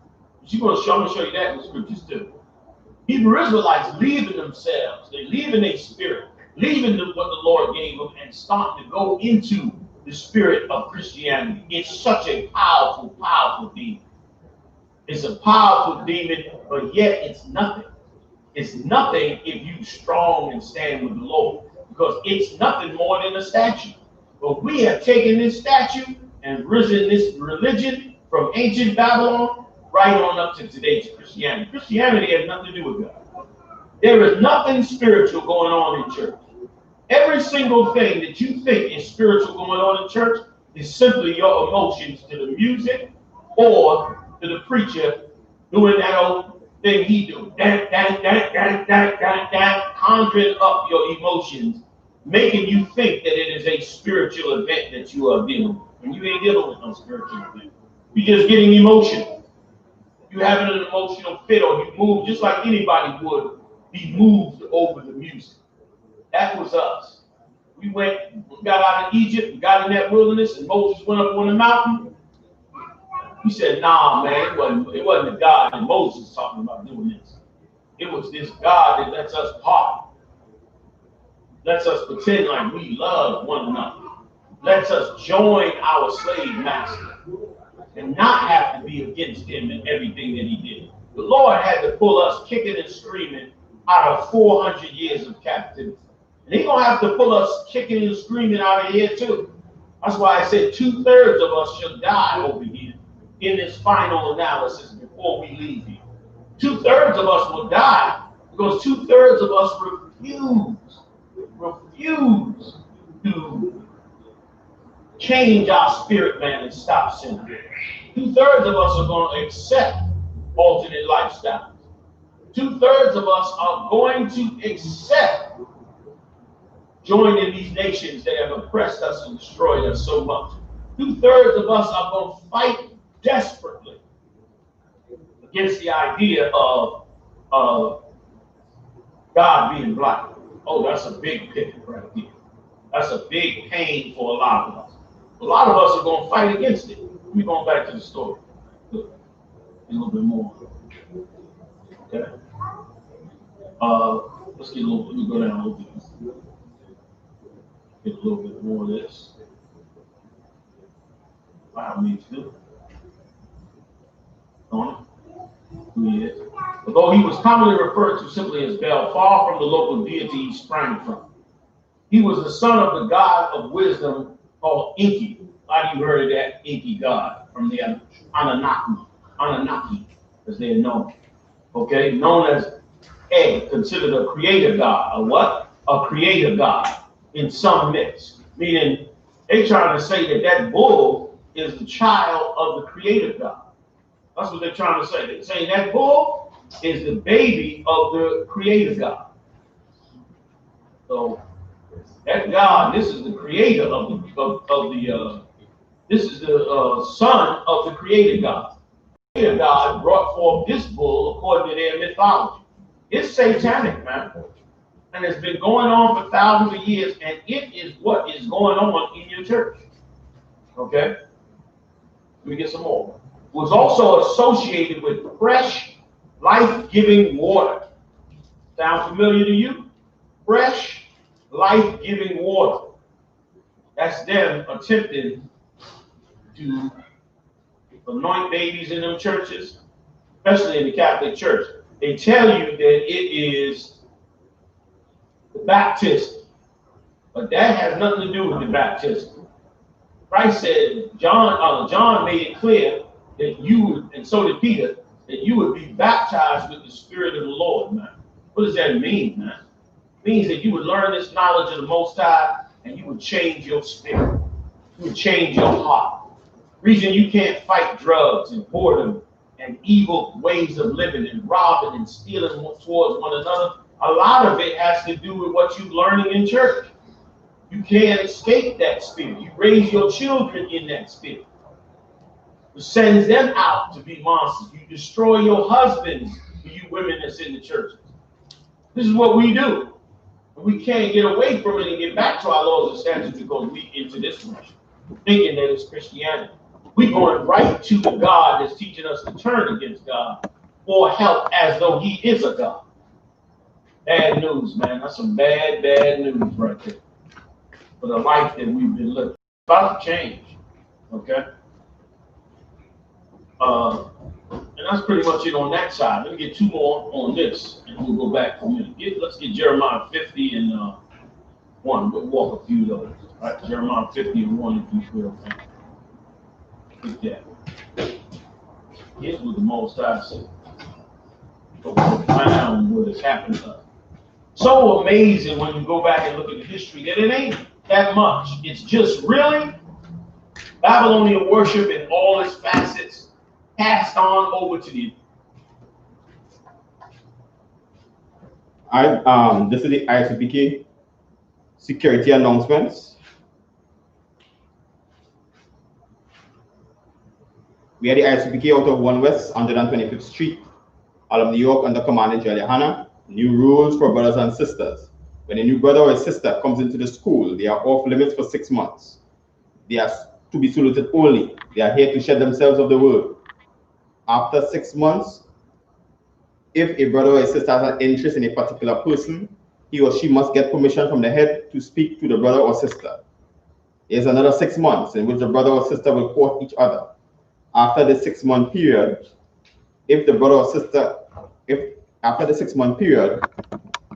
I'm going to show you that in the scriptures too. Hebrew Israelites leaving themselves. They're leaving their spirit, leaving what the Lord gave them, and starting to go into the spirit of Christianity. It's such a powerful, powerful demon. It's a powerful demon, but yet it's nothing. It's nothing if you strong and stand with the Lord, because it's nothing more than a statue. But we have taken this statue and risen this religion from ancient Babylon right on up to today's Christianity. Christianity has nothing to do with God. There is nothing spiritual going on in church. Every single thing that you think is spiritual going on in church is simply your emotions to the music or to the preacher doing that old thing he do. Conjuring up your emotions, making you think that it is a spiritual event that you are dealing with. And you ain't dealing with no spiritual event. You're just getting emotional. You're having an emotional fit, or you move just like anybody would be moved over the music. That was us. We got out of Egypt, we got in that wilderness, and Moses went up on the mountain. He said, nah, man, it wasn't the God that Moses was talking about doing this. It was this God that lets us part. Lets us pretend like we love one another. Lets us join our slave master and not have to be against him in everything that he did. The Lord had to pull us kicking and screaming out of 400 years of captivity. And he's going to have to pull us kicking and screaming out of here too. That's why I said 2/3 of us shall die over here in this final analysis before we leave here. 2/3 of us will die because 2/3 of us refuse to change our spirit, man, and stop sinning. 2/3 of us are going to accept alternate lifestyles. 2/3 of us are going to accept joining these nations that have oppressed us and destroyed us so much. 2/3 of us are going to fight desperately against the idea of God being black. Oh, that's a big picture right here. That's a big pain for a lot of us. A lot of us are going to fight against it. Let me go back to the story. Look, a little bit more. Okay. Let's get a little. Let me go down a little bit. Get a little bit more of this. Wow, me too. On it. Who he is. Although he was commonly referred to simply as Bel, far from the local deity he sprang from. He was the son of the god of wisdom called Enki. How do you heard of that Enki god? From the Anunnaki, as they are known. Okay, known as considered a creator god. A what? A creator god in some myths. Meaning, they trying to say that bull is the child of the creator god. That's what they're trying to say. They're saying that bull is the baby of the creator god. So that God, this is the creator this is the son of the creator God. The creator God brought forth this bull according to their mythology. It's satanic, man. And it's been going on for thousands of years, and it is what is going on in your church. Okay? Let me get some more. It was also associated with fresh, life-giving water. Sound familiar to you? Fresh, life-giving water. That's them attempting to anoint babies in them churches, especially in the Catholic Church. They tell you that it is the baptism, but that has nothing to do with the baptism. Christ said, John made it clear that you would, and so did Peter, that you would be baptized with the Spirit of the Lord, man. What does that mean, man? It means that you would learn this knowledge of the Most High, and you would change your spirit. You would change your heart. Reason you can't fight drugs and boredom and evil ways of living and robbing and stealing towards one another, a lot of it has to do with what you're learning in church. You can't escape that spirit. You raise your children in that spirit. It sends them out to be monsters. You destroy your husbands for you women that's in the churches. This is what we do. We can't get away from it and get back to our laws and statutes because we into this direction, thinking that it's Christianity. We're going right to the God that's teaching us to turn against God for help as though he is a God. Bad news, man. That's some bad news right there. For the life that we've been living. It's about to change. Okay? And that's pretty much it on that side. Let me get two more on this, and we'll go back for a minute. Let's get Jeremiah 50 and 1. We'll walk a few of those. All right, Jeremiah 50 and 1, if you will. Look at that. Here's what the Most High said. Go find what has happened to us. so amazing when you go back and look at the history that it ain't that much. It's just really Babylonian worship in all its facets passed on over to the.
This is the I.S.U.P.K security announcements. We are the I.S.U.P.K out of 1 West, 125th Street, Harlem, New York, under command of Gen.YAHANNA. New rules for brothers and sisters. When a new brother or a sister comes into the school, they are off limits for 6 months. They are to be saluted only. They are here to shed themselves of the word. After 6 months, if a brother or a sister has an interest in a particular person, he or she must get permission from the head to speak to the brother or sister. There's another 6 months in which the brother or sister will court each other. After the 6-month period, if the brother or sister, after the 6-month period,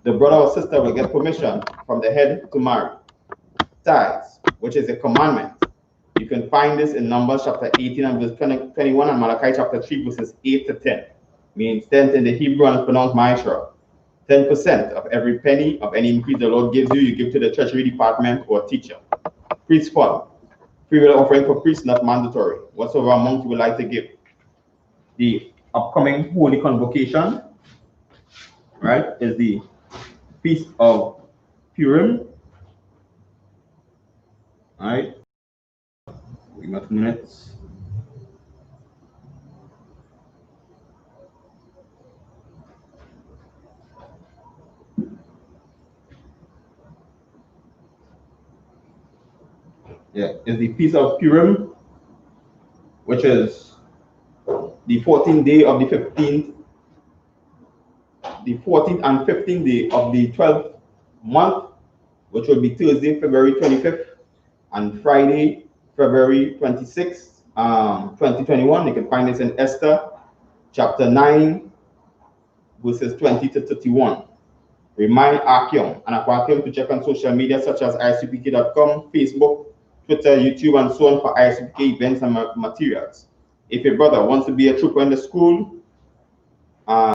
the brother or sister will get permission from the head to marry. Tithes, which is a commandment. You can find this in Numbers chapter 18 and verse 21 and Malachi chapter 3 verses 8 to 10. Means 10 in the Hebrew and pronounced Maishra. 10% of every penny of any increase the Lord gives you, you give to the treasury department or teacher. Priest fund. Free will offering for priests, not mandatory. Whatsoever amount you would like to give. The upcoming Holy Convocation, right, is the Feast of Purim. All right. Wait a few minutes. Yeah, is the Feast of Purim, which is the 14th day of the 15th, the 14th and 15th day of the 12th month, which will be Thursday, February 25th, and Friday, February 26th, 2021. You can find this in Esther, chapter 9, verses 20 to 31. Remind Archeon and Aquatium to check on social media such as ISUPK.com, Facebook, Twitter, YouTube, and so on for I.S.U.P.K events and materials. If your brother wants to be a trooper in the school,